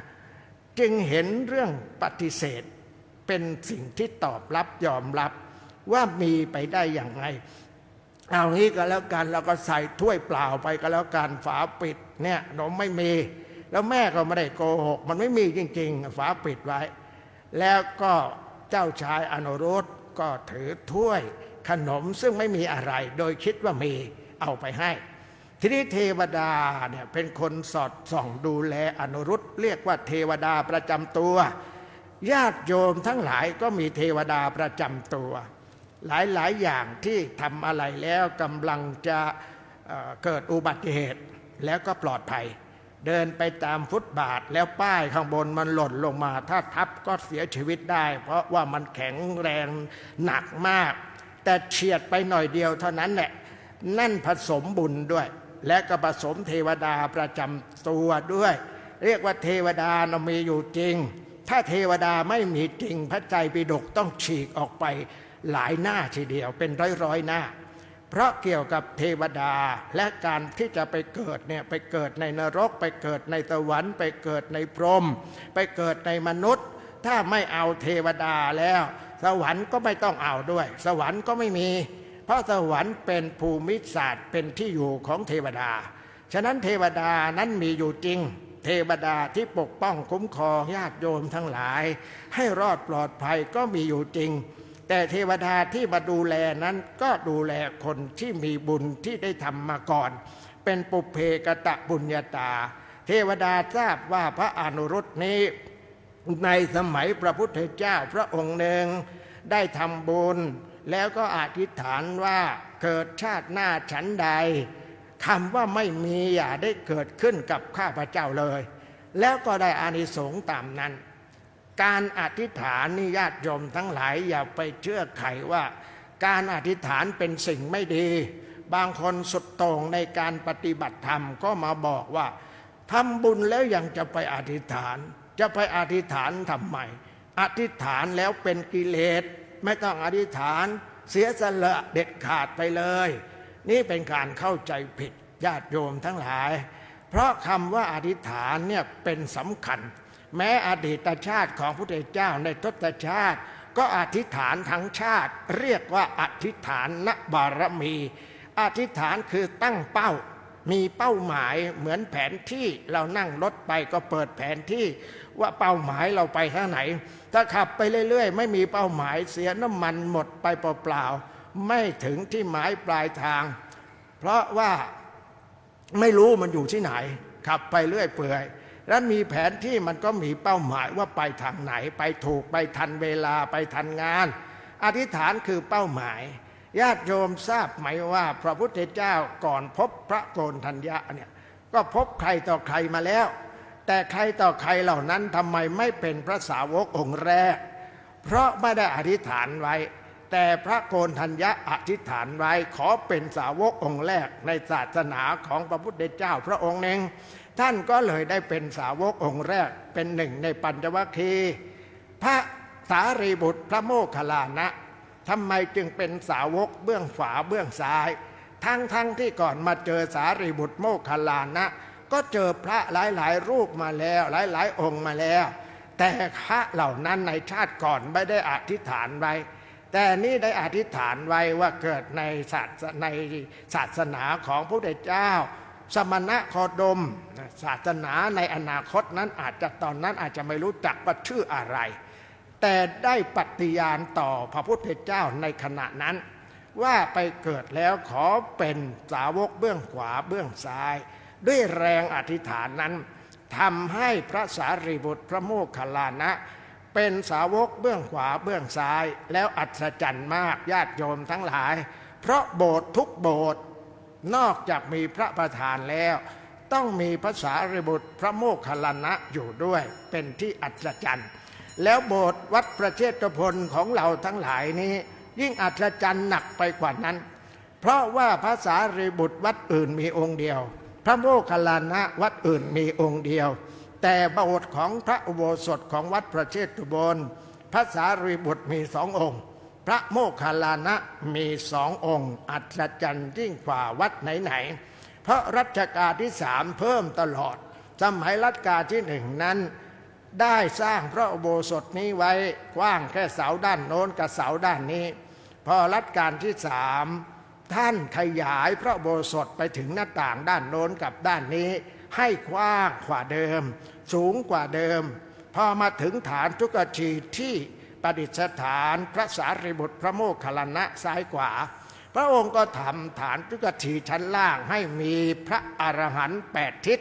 จึงเห็นเรื่องปฏิเสธเป็นสิ่งที่ตอบรับยอมรับว่ามีไปได้อย่างไรเอางี้ก็แล้วกันเราก็ใส่ถ้วยเปล่าไปก็แล้วกันฝาปิดเนี่ยนมไม่มีแล้วแม่ก็ไม่ได้โกหกมันไม่มีจริงๆฝาปิดไว้แล้วก็เจ้าชายอนุรุตก็ถือถ้วยขนมซึ่งไม่มีอะไรโดยคิดว่ามีเอาไปให้ทีนี้เทวดาเนี่ยเป็นคนสอดส่องดูแลอนุรุตเรียกว่าเทวดาประจำตัวญาติโยมทั้งหลายก็มีเทวดาประจำตัวหลายอย่างที่ทำอะไรแล้วกำลังจะเกิดอุบัติเหตุแล้วก็ปลอดภัยเดินไปตามฟุตบาทแล้วป้ายข้างบนมันหล่นลงมาถ้าทับก็เสียชีวิตได้เพราะว่ามันแข็งแรงหนักมากแต่เฉียดไปหน่อยเดียวเท่านั้นแหละนั่นผสมบุญด้วยและก็ผสมเทวดาประจำตัวด้วยเรียกว่าเทวดามีอยู่จริงถ้าเทวดาไม่มีจริงพระไตรปิฎกต้องฉีกออกไปหลายหน้าทีเดียวเป็นร้อยหน้าเพราะเกี่ยวกับเทวดาและการที่จะไปเกิดเนี่ยไปเกิดในนรกไปเกิดในสวรรค์ไปเกิดในพรหมไปเกิดในมนุษย์ถ้าไม่เอาเทวดาแล้วสวรรค์ก็ไม่ต้องเอาด้วยสวรรค์ก็ไม่มีเพราะสวรรค์เป็นภูมิศาสตร์เป็นที่อยู่ของเทวดาฉะนั้นเทวดานั้นมีอยู่จริงเทวดาที่ปกป้องคุ้มครองญาติโยมทั้งหลายให้รอดปลอดภัยก็มีอยู่จริงแต่เทวดาที่มาดูแลนั้นก็ดูแลคนที่มีบุญที่ได้ทำมาก่อนเป็นปุเพกตะบุญญาตาเทวดาทราบว่าพระอนุรุตนี้ในสมัยพระพุทธเจ้าพระองค์หนึ่งได้ทำบุญแล้วก็อธิษฐานว่าเกิดชาติหน้าฉันใดคำว่าไม่มีอย่าได้เกิดขึ้นกับข้าพเจ้าเลยแล้วก็ได้อานิสงส์ตามนั้นการอธิษฐานนี่ญาติโยมทั้งหลายอย่าไปเชื่อใครว่าการอธิษฐานเป็นสิ่งไม่ดีบางคนสุดโต่งในการปฏิบัติธรรมก็มาบอกว่าทำบุญแล้วยังจะไปอธิษฐานจะไปอธิษฐานทำไมอธิษฐานแล้วเป็นกิเลสไม่ต้องอธิษฐานเสียสละเด็ดขาดไปเลยนี่เป็นการเข้าใจผิดญาติโยมทั้งหลายเพราะคำว่าอธิษฐานเนี่ยเป็นสำคัญแม้อดีตชาติของพระพุทธเจ้าในทศชาติก็อธิษฐานทั้งชาติเรียกว่าอธิษฐานนบารมีอธิษฐานคือตั้งเป้ามีเป้าหมายเหมือนแผนที่เรานั่งรถไปก็เปิดแผนที่ว่าเป้าหมายเราไปทางไหนถ้าขับไปเรื่อยๆไม่มีเป้าหมายเสียน้ำมันหมดไปเปล่าๆไม่ถึงที่หมายปลายทางเพราะว่าไม่รู้มันอยู่ที่ไหนขับไปเรื่อยเปื่อยแล้วมีแผนที่มันก็มีเป้าหมายว่าไปทางไหนไปถูกไปทันเวลาไปทันงานอธิษฐานคือเป้าหมายญาติโยมทราบไหมว่าพระพุทธเจ้าก่อนพบพระโกณฑัญญะเนี่ยก็พบใครต่อใครมาแล้วแต่ใครต่อใครเหล่านั้นทำไมไม่เป็นพระสาวกองค์แรกเพราะไม่ได้อธิษฐานไว้แต่พระโกณฑัญญะอธิษฐานไว้ขอเป็นสาวกองค์แรกในศาสนาของพระพุทธเจ้าพระองค์หนึ่งท่านก็เลยได้เป็นสาวกองค์แรกเป็นหนึ่งในปัญจวัคคีย์พระสารีบุตรพระโมคคัลลานะทำไมจึงเป็นสาวกเบื้องขวาเบื้องซ้ายทั้งที่ก่อนมาเจอสารีบุตรโมคคัลลานะก็เจอพระหลายรูปมาแล้วหลายองค์มาแล้วแต่พระเหล่านั้นในชาติก่อนไม่ได้อธิษฐานไว้แต่นี่ได้อธิษฐานไว้ว่าเกิดในศาสนาของพระพุทธเจ้าสมณะโคดมศาสนาในอนาคตนั้นตอนนั้นอาจจะไม่รู้จักว่าชื่ออะไรแต่ได้ปฏิญาณต่อพระพุทธเจ้าในขณะนั้นว่าไปเกิดแล้วขอเป็นสาวกเบื้องขวาเบื้องซ้ายด้วยแรงอธิษฐานนั้นทำให้พระสารีบุตรพระโมคคัลลานะเป็นสาวกเบื้องขวาเบื้องซ้ายแล้วอัศจรรย์มากญาติโยมทั้งหลายเพราะโบสถ์ทุกโบสถ์นอกจากมีพระประธานแล้วต้องมีพระสารีบุตรพระโมคคัลลานะอยู่ด้วยเป็นที่อัศจรรย์แล้วโบสถ์วัดประเชษฐพลของเราทั้งหลายนี้ยิ่งอัศจรรย์หนักไปกว่านั้นเพราะว่าพระสารีบุตรวัดอื่นมีองค์เดียวพระโมคคัลลานะวัดอื่นมีองค์เดียวแต่โบสถ์ของพระอุโบสถของวัดประเชษฐพลพระสารีบุตรมี2 องค์พระโมคคัลลานะมี2 องค์อัศจรรย์ยิ่งกว่าวัดไหนๆ เพราะรัชกาลที่สามเพิ่มตลอดสมัยรัชกาลที่หนึ่งนั้นได้สร้างพระอุโบสถนี้ไว้กว้างแค่เสาด้านโน้นกับเสาด้านนี้พอรัชกาลที่สามท่านขยายพระอุโบสถไปถึงหน้าต่างด้านโน้นกับด้านนี้ให้กว้างกว่าเดิมสูงกว่าเดิมพอมาถึงฐานทุกชีที่ประดิษฐานพระสารีบุตรพระโมคคัลลานะซ้ายขวาพระองค์ก็ทำฐานทุกชีชั้นล่างให้มีพระอรหันต์8 ทิศ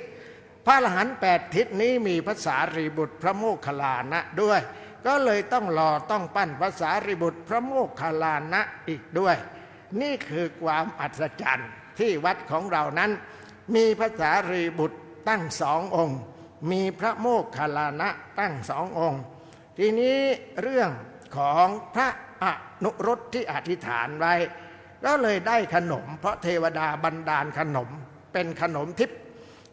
พระอรหันต์8 ทิศนี้มีพระสารีบุตรพระโมคคัลลานะด้วยก็เลยต้องปั้นพระสารีบุตรพระโมคคัลลานะอีกด้วยนี่คือความอัศจรรย์ที่วัดของเรานั้นมีพระสารีบุตรตั้ง2 องค์มีพระโมคคัลลานะตั้ง2 องค์ทีนี้เรื่องของพระอนุรุตที่อธิษฐานไว้ก็เลยได้ขนมเพราะเทวดาบันดาลขนมเป็นขนมทิพย์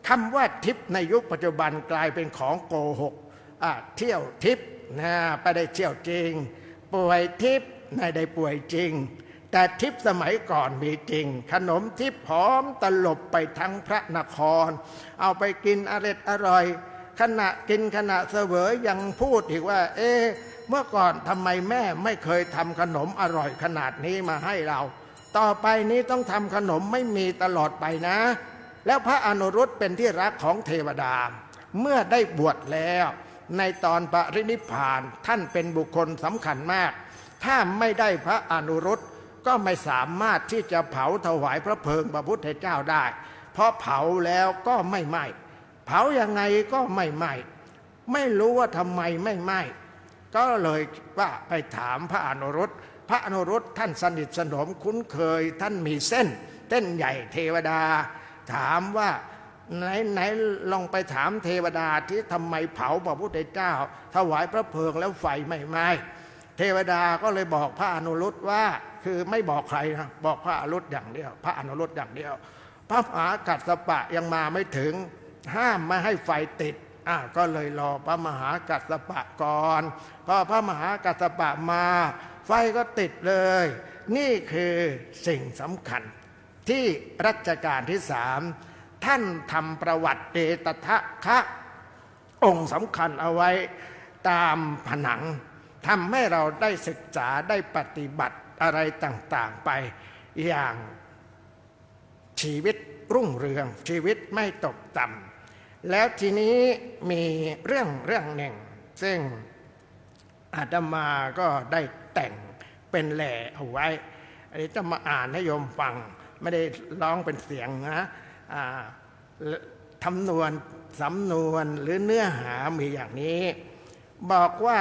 คำว่าทิพย์ในยุคปัจจุบันกลายเป็นของโกหกเที่ยวทิพย์ไปได้เที่ยวจริงป่วยทิพย์ไม่ได้ป่วยจริงแต่ทิพย์สมัยก่อนมีจริงขนมทิพย์หอมตลบไปทั้งพระนครเอาไปกินอร่อยขณะกินขณะเสวยยังพูดอีกว่าเมื่อก่อนทำไมแม่ไม่เคยทำขนมอร่อยขนาดนี้มาให้เราต่อไปนี้ต้องทำขนมไม่มีตลอดไปนะแล้วพระอนุรุตเป็นที่รักของเทวดาเมื่อได้บวชแล้วในตอนปรินิพพานท่านเป็นบุคคลสำคัญมากถ้าไม่ได้พระอนุรุตก็ไม่สามารถที่จะเผาถวายพระเพลิงพระพุทธเจ้าได้เพราะเผาแล้วก็ไม่ไหม้เผายังไงก็ไม่ไหม้ไม่รู้ว่าทำไมไม่ไหม้ก็เลยว่าไปถามพระอนุรุตพระอนุรุตท่านสนิทสนมคุ้นเคยท่านมีเส้นใหญ่เทวดาถามว่าไหนลองไปถามเทวดาที่ทำไมเผาพระพุทธเจ้าถวายพระเพลิงแล้วไฟไม่ไหม้เทวดาก็เลยบอกพระอนุรุตว่าคือไม่บอกใครนะบอกพระอนุรุตอย่างเดียวพระอนุรุตอย่างเดียวพระมหากัสสปะยังมาไม่ถึงห้ามไม่ให้ไฟติดก็เลยรอพระมหากัสสปะก่อนพอพระมหากัสสปะมาไฟก็ติดเลยนี่คือสิ่งสำคัญที่รัชกาลที่3ท่านทำประวัติเดตถะคะองค์สำคัญเอาไว้ตามผนังทำให้เราได้ศึกษาได้ปฏิบัติอะไรต่างๆไปอย่างชีวิตรุ่งเรืองชีวิตไม่ตกต่ำแล้วทีนี้มีเรื่องหนึ่งซึ่งอาตมาก็ได้แต่งเป็นแหล่เอาไว้อันนี้จะมาอ่านให้โยมฟังไม่ได้ร้องเป็นเสียงนะสำนวนหรือเนื้อหามีอย่างนี้บอกว่า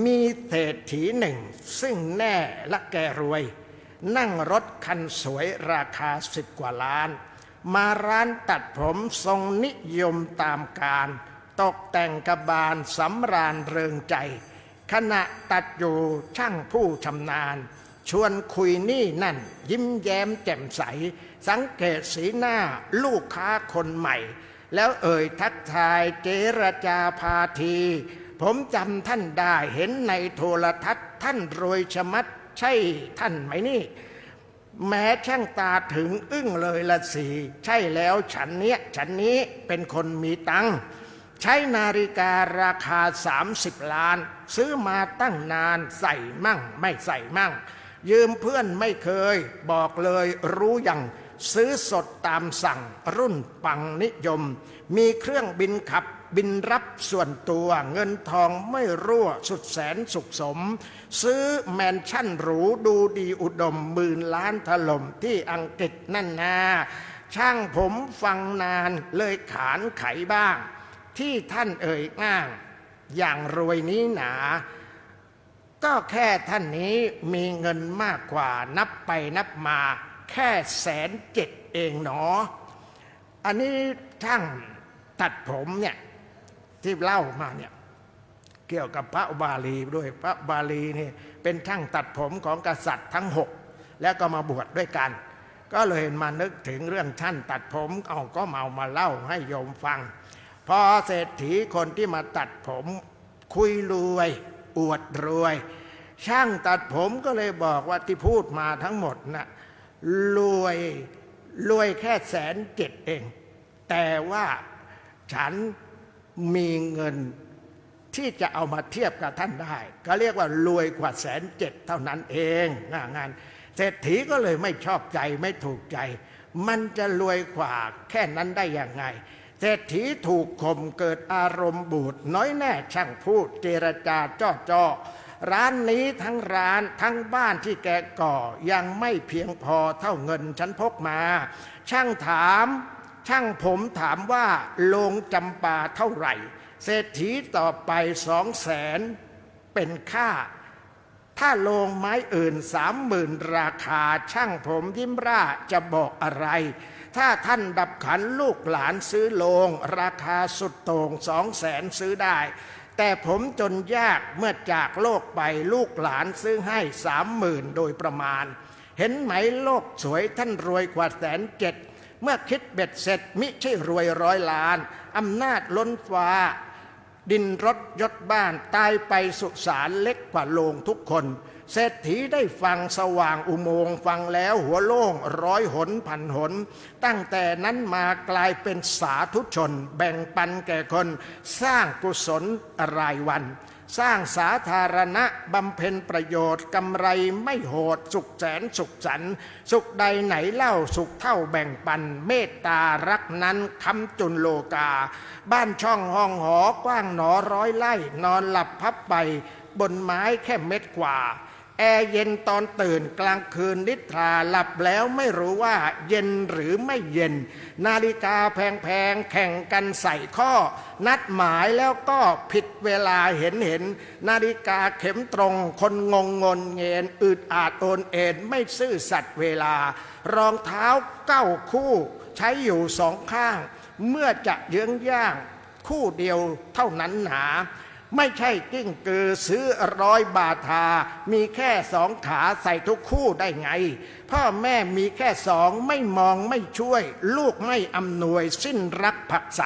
มีเศรษฐีหนึ่งซึ่งแน่ละแกรวยนั่งรถคันสวยราคา10 กว่าล้านมาร้านตัดผมทรงนิยมตามการตกแต่งกระบาลสำราญเริงใจขณะตัดอยู่ช่างผู้ชำนาญชวนคุยนี่นั่นยิ้มแย้มแจ่มใสสังเกตสีหน้าลูกค้าคนใหม่แล้วทักทายเจรจาพาทีผมจำท่านได้เห็นในโทรทัศน์ท่านรวยชะมัดใช่ท่านไหมนี่แม้ช่างตาถึงอึ้งเลยละสิใช่แล้วฉันนี้เป็นคนมีตังค์ใช้นาฬิการาคา30 ล้านซื้อมาตั้งนานใส่มั่งไม่ใส่มั่งยืมเพื่อนไม่เคยบอกเลยรู้ยังซื้อสดตามสั่งรุ่นปังนิยมมีเครื่องบินขับบินรับส่วนตัวเงินทองไม่รั่วสุดแสนสุขสมซื้อแมนชั่นหรูดูดีอุดม10,000 ล้านถล่มที่อังกฤษนั่นนาช่างผมฟังนานเลยขานไขบ้างที่ท่านอ้างอย่างรวยนี้หนาก็แค่ท่านนี้มีเงินมากกว่านับไปนับมาแค่107,000เองหนออันนี้ช่างตัดผมเนี่ยที่เล่ามาเนี่ยเกี่ยวกับพระบาลีด้วยพระบาลีนี่เป็นช่างตัดผมของกษัตริย์ทั้ง6แล้วก็มาบวชด้วยกันก็เลยมานึกถึงเรื่องช่างตัดผมก็มาเล่าให้โยมฟังพอเศรษฐีคนที่มาตัดผมคุยรวยอวดรวยช่างตัดผมก็เลยบอกว่าที่พูดมาทั้งหมดน่ะรวย รวยแค่107,000เองแต่ว่าฉันมีเงินที่จะเอามาเทียบกับท่านได้ก็เรียกว่ารวยกว่า107,000เท่านั้นเองงานเศรษฐีก็เลยไม่ชอบใจไม่ถูกใจมันจะรวยกว่าแค่นั้นได้ยังไงเศรษฐีถูกข่มเกิดอารมณ์บูดน้อยแน่ช่างพูดเจรจาจ้อร้านนี้ทั้งร้านทั้งบ้านที่แกก่อยังไม่เพียงพอเท่าเงินฉันพกมาช่างผมถามว่าโลงจำปาเท่าไหร่เศรษฐีตอบไป200,000เป็นค่าถ้าโลงไม้อื่น30,000ราคาช่างผมยิ้มร่าจะบอกอะไรถ้าท่านดับขันลูกหลานซื้อโลงราคาสุดโต่ง200,000ซื้อได้แต่ผมจนยากเมื่อจากโลกไปลูกหลานซื้อให้30,000โดยประมาณเห็นไหมโลกสวยท่านรวยกว่า107,000เมื่อคิดเบ็ดเสร็จมิใช่รวย100 ล้านอำนาจล้นฟ้าดินรถยศบ้านตายไปสุสานเล็กกว่าโลงทุกคนเศรษฐีได้ฟังสว่างอุโมงค์ฟังแล้วหัวโล่ง100 หนพันหนตั้งแต่นั้นมากลายเป็นสาธุชนแบ่งปันแก่คนสร้างกุศลรายวันสร้างสาธารณะบำเพ็ญประโยชน์กำไรไม่โหดสุขแสนสุขสันต์สุขใดไหนเล่าสุขเท่าแบ่งปันเมตตารักนั้นคำจุนโลกาบ้านช่องห้องหอกว้างหนอ100 ไร่นอนหลับพับไปบนไม้แค่เม็ดกว่าแอร์เย็นตอนตื่นกลางคืนนิทราหลับแล้วไม่รู้ว่าเย็นหรือไม่เย็นนาฬิกาแพงๆแข่งกันใส่ข้อนัดหมายแล้วก็ผิดเวลาเห็นนาฬิกาเข็มตรงคนงงเงียนอึดอาดโอนเอ็นไม่ซื่อสัตย์เวลารองเท้า9 คู่ใช้อยู่2 ข้างเมื่อจะเยื้องย่างคู่เดียวเท่านั้นหนาไม่ใช่กิ้งกือซื้อ100 บาททามีแค่2 ขาใส่ทุกคู่ได้ไงพ่อแม่มีแค่2ไม่มองไม่ช่วยลูกไม่อำนวยสิ้นรักผักใส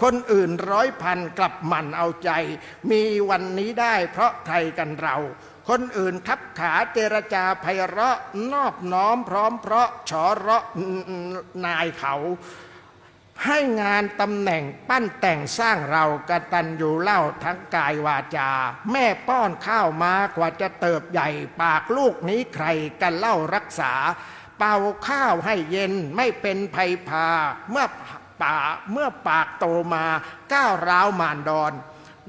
คนอื่น100,000กลับหมั่นเอาใจมีวันนี้ได้เพราะใครกันเราคนอื่นทับขาเจรจาไพเราะนอบน้อมพร้อมเพราะฉอเราะนายเขาให้งานตำแหน่งปั้นแต่งสร้างเรากตัญญูเล่าทั้งกายวาจาแม่ป้อนข้าวมากว่าจะเติบใหญ่ปากลูกนี้ใครกันเล่ารักษาเป่าข้าวให้เย็นไม่เป็นภัยพาเมื่อปากโตมาก้าวร้าวมารดอน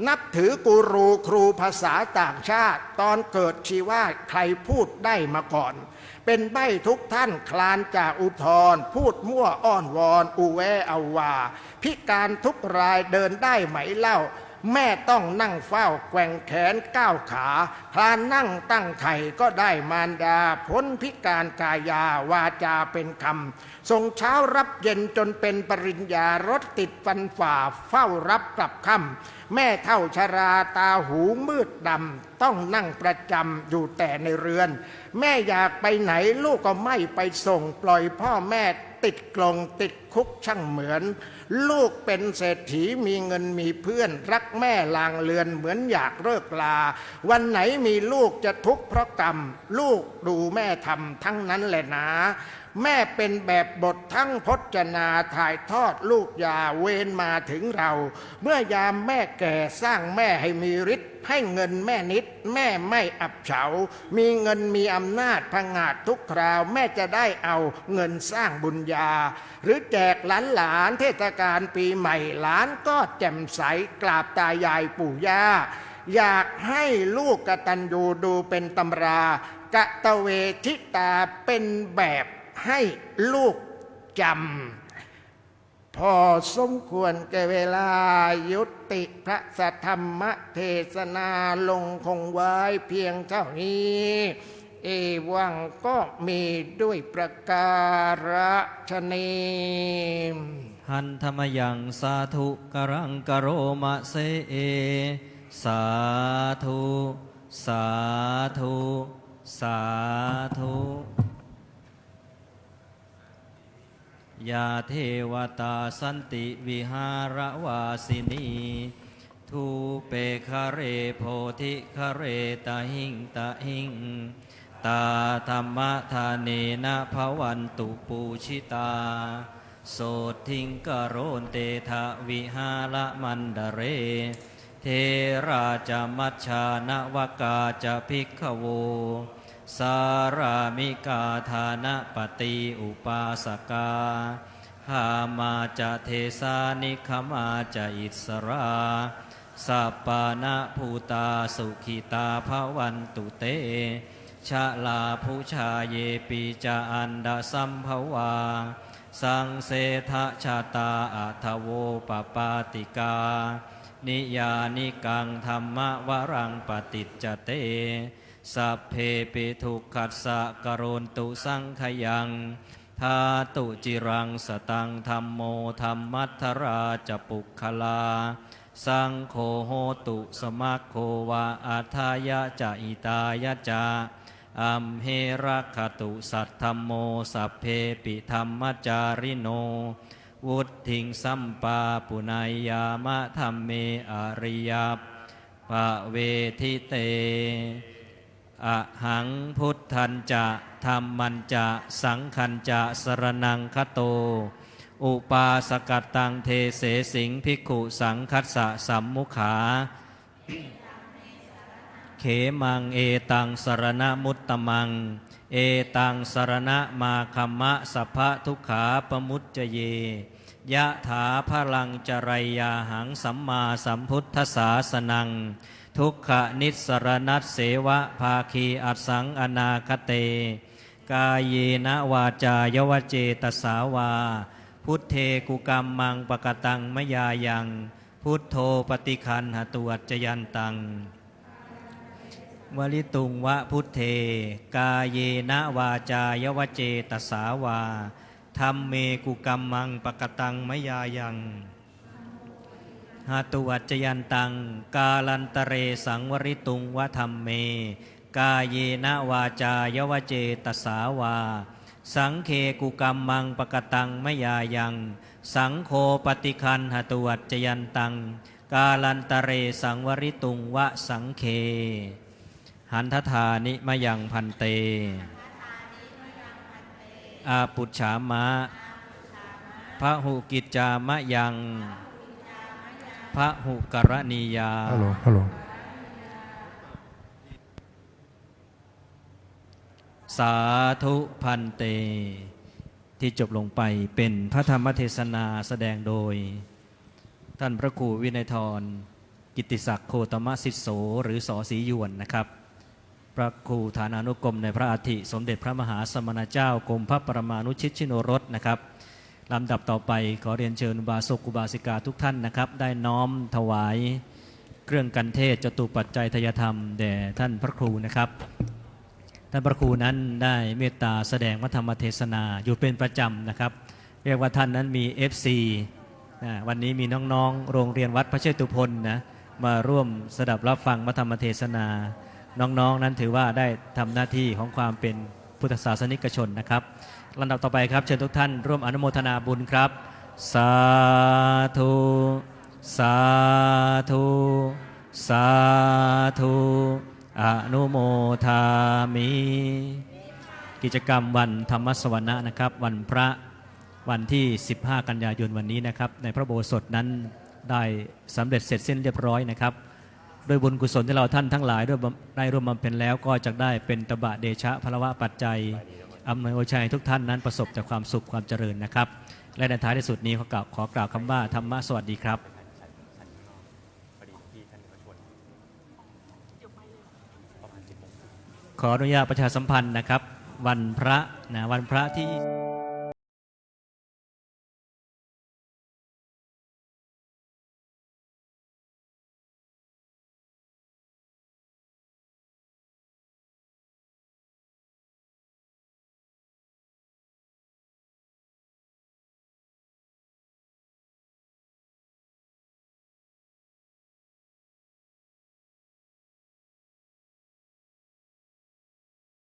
นับถือกูรูครูภาษาต่างชาติตอนเกิดชีวาใครพูดได้มาก่อนเป็นใบ้ทุกท่านคลานจากอุทธรพูดมั่วอ้อนวอนอุแวเอาวาพิการทุกรายเดินได้ไหมเล่าแม่ต้องนั่งเฝ้าแกว่งแขนก้าวขาพลานนั่งตั้งไข่ก็ได้มารดาพ้นพิการกายาวาจาเป็นคำส่งเช้ารับเย็นจนเป็นปริญญารถติดฟันฝ่าเฝ้ารับกลับค่ำแม่เฒ่าชราตาหูมืดดำต้องนั่งประจำอยู่แต่ในเรือนแม่อยากไปไหนลูกก็ไม่ไปส่งปล่อยพ่อแม่ติดกลงติดคุกช่างเหมือนลูกเป็นเศรษฐีมีเงินมีเพื่อนรักแม่ลางเลือนเหมือนอยากเลิกลาวันไหนมีลูกจะทุกข์เพราะกรรมลูกดูแม่ทำทั้งนั้นแหละนะแม่เป็นแบบบททั้งพจนาถ่ายทอดลูกยาเวรมาถึงเราเมื่อยามแม่แก่สร้างแม่ให้มีฤทธิ์ให้เงินแม่นิดแม่ไม่อับเฉามีเงินมีอำนาจผงาดทุกคราวแม่จะได้เอาเงินสร้างบุญญาหรือแจกหลานเทศกาลปีใหม่หลานก็แจ่มใสกราบตายายปู่ย่าอยากให้ลูกกตัญญูดูเป็นตำรากตเวทิตาเป็นแบบให้ลูกจำพอสมควรแก่เวลายุติพระสัทธรรมเทศนาลงคงไว้เพียงเท่านี้เอวังก็มีด้วยประการฉนี้หันธรรมยังสาธุกรังกโรมะเสเอสาธุสาธุสาธุยาเทวตาสันติวิหารวาสินีทูเปคะเรโพธิคะเรตหิงตะหิง ตาธรรมทานเนนะภวันตุปูชิตาโสทิงกโรนเตทะวิหารมันดเรเทราจมัชฌานวกาจะภิกขโวสารามิกาธานะปฏิอุปาสกาหามาจะเทสานิขมาจะอิสราสัปปานะภูตาสุขิตาภวันตุเตชะลาภูชาเยปิจาอันดาสัมภวาสังเสทะชาตาอัทโวปปาติกานิยานิกังธรรมวรังปฏิจจเตสัพเพปิทุกขัสสะกโรนตุสังขยังธาตุจิรังสตังธัมโมธัมมัทธราจปุคคลาสังโฆโหตุสมัคโควาอัฏฐายะจะอิตายะจะอัมเหรัคตุสัทธัมโมสัพเพปิธัมมจาริโนวุฒิงสัมปาปุนัยยามะธัมเมอริยปะเวทิเตอะหังพุทธันจะธัมมันจะสังขันจะสรณังคโตอุปาสกัตตังเทเสสิงภิกขุสังคัสสะสัมมุขาเขมังเอตังสรณมุตตมังเอตังสรณมาคัมมะสัพพะทุกขาปมุจจเยยะถาพลังจรัยยาหังสัมมาสัมพุทธศาสนังทุกขนิสรณัสเสวะภาคีอัสสังอนาคเตกายเยนะวาจายวเจตสาวาพุทเทกุกัมมังปกตังมยายังพุทโธปฏิคันหตุวัจจยันตังวลิตุงวะพุทเทกายเยนะวาจายวเจตสาวาธัมเมกุกัมมังปกตังมยายังหตุวัจจยันตังกาลันตเรสังวริตุงวะธัมเมกายเยนะวาจายวเจตสาวาสังเคกุกัมมังปกตังมยายังสังโฆปฏิคันหตุวัจจยันตังกาลันตเรสังวริตุงวะสังเคหันทธานิมยังพันเตอาปุจฉามะพระหุกิจจามะยังพระหุกรณียาฮัลโหลสาธุพันเตที่จบลงไปเป็นพระธรรมเทศนาแสดงโดยท่านพระครูวินัยธรกิตติศักดิ์โคตมศิษโสหรือสอศรียวนนะครับพระครูฐานานุกรมในพระอาทิสมเด็จพระมหาสมณเจ้ากรมพระปรมานุชิตชิโนรสนะครับลำดับต่อไปขอเรียนเชิญอุบาสกอุบาสิกาทุกท่านนะครับได้น้อมถวายเครื่องกันเทศจตุปัจจัยทายธรรมแด่ท่านพระครูนะครับท่านพระครูนั้นได้เมตตาแสดงพระธรรมเทศนาอยู่เป็นประจำนะครับเรียกว่าท่านนั้นมี FC วันนี้มีน้องๆโรงเรียนวัดพระเชตุพนนะมาร่วมสดับรับฟังพระธรรมเทศนาน้องๆนั้นถือว่าได้ทำหน้าที่ของความเป็นพุทธศาสนิกชนนะครับลำดับต่อไปครับเชิญทุกท่านร่วมอนุโมทนาบุญครับสาธุสาธุสาธุอนุโมทามิกิจกรรมวันธรรมสวนะนะครับวันพระวันที่15กันยายนวันนี้นะครับในพระโบสถนั้นได้สำเร็จเสร็จสิ้นเรียบร้อยนะครับโดยบุญกุศลที่เราท่านทั้งหลายได้ร่วมบำเพ็ญแล้วก็จะได้เป็นตบะเดชะพลวะปัจจัยอำนวยโอชัยทุกท่านนั้นประสบแต่ความสุขความเจริญนะครับและในท้ายที่สุดนี้ขอกล่าวคำว่าธรรมะสวัสดีครับขออนุญาตประชาสัมพันธ์นะครับวันพระที่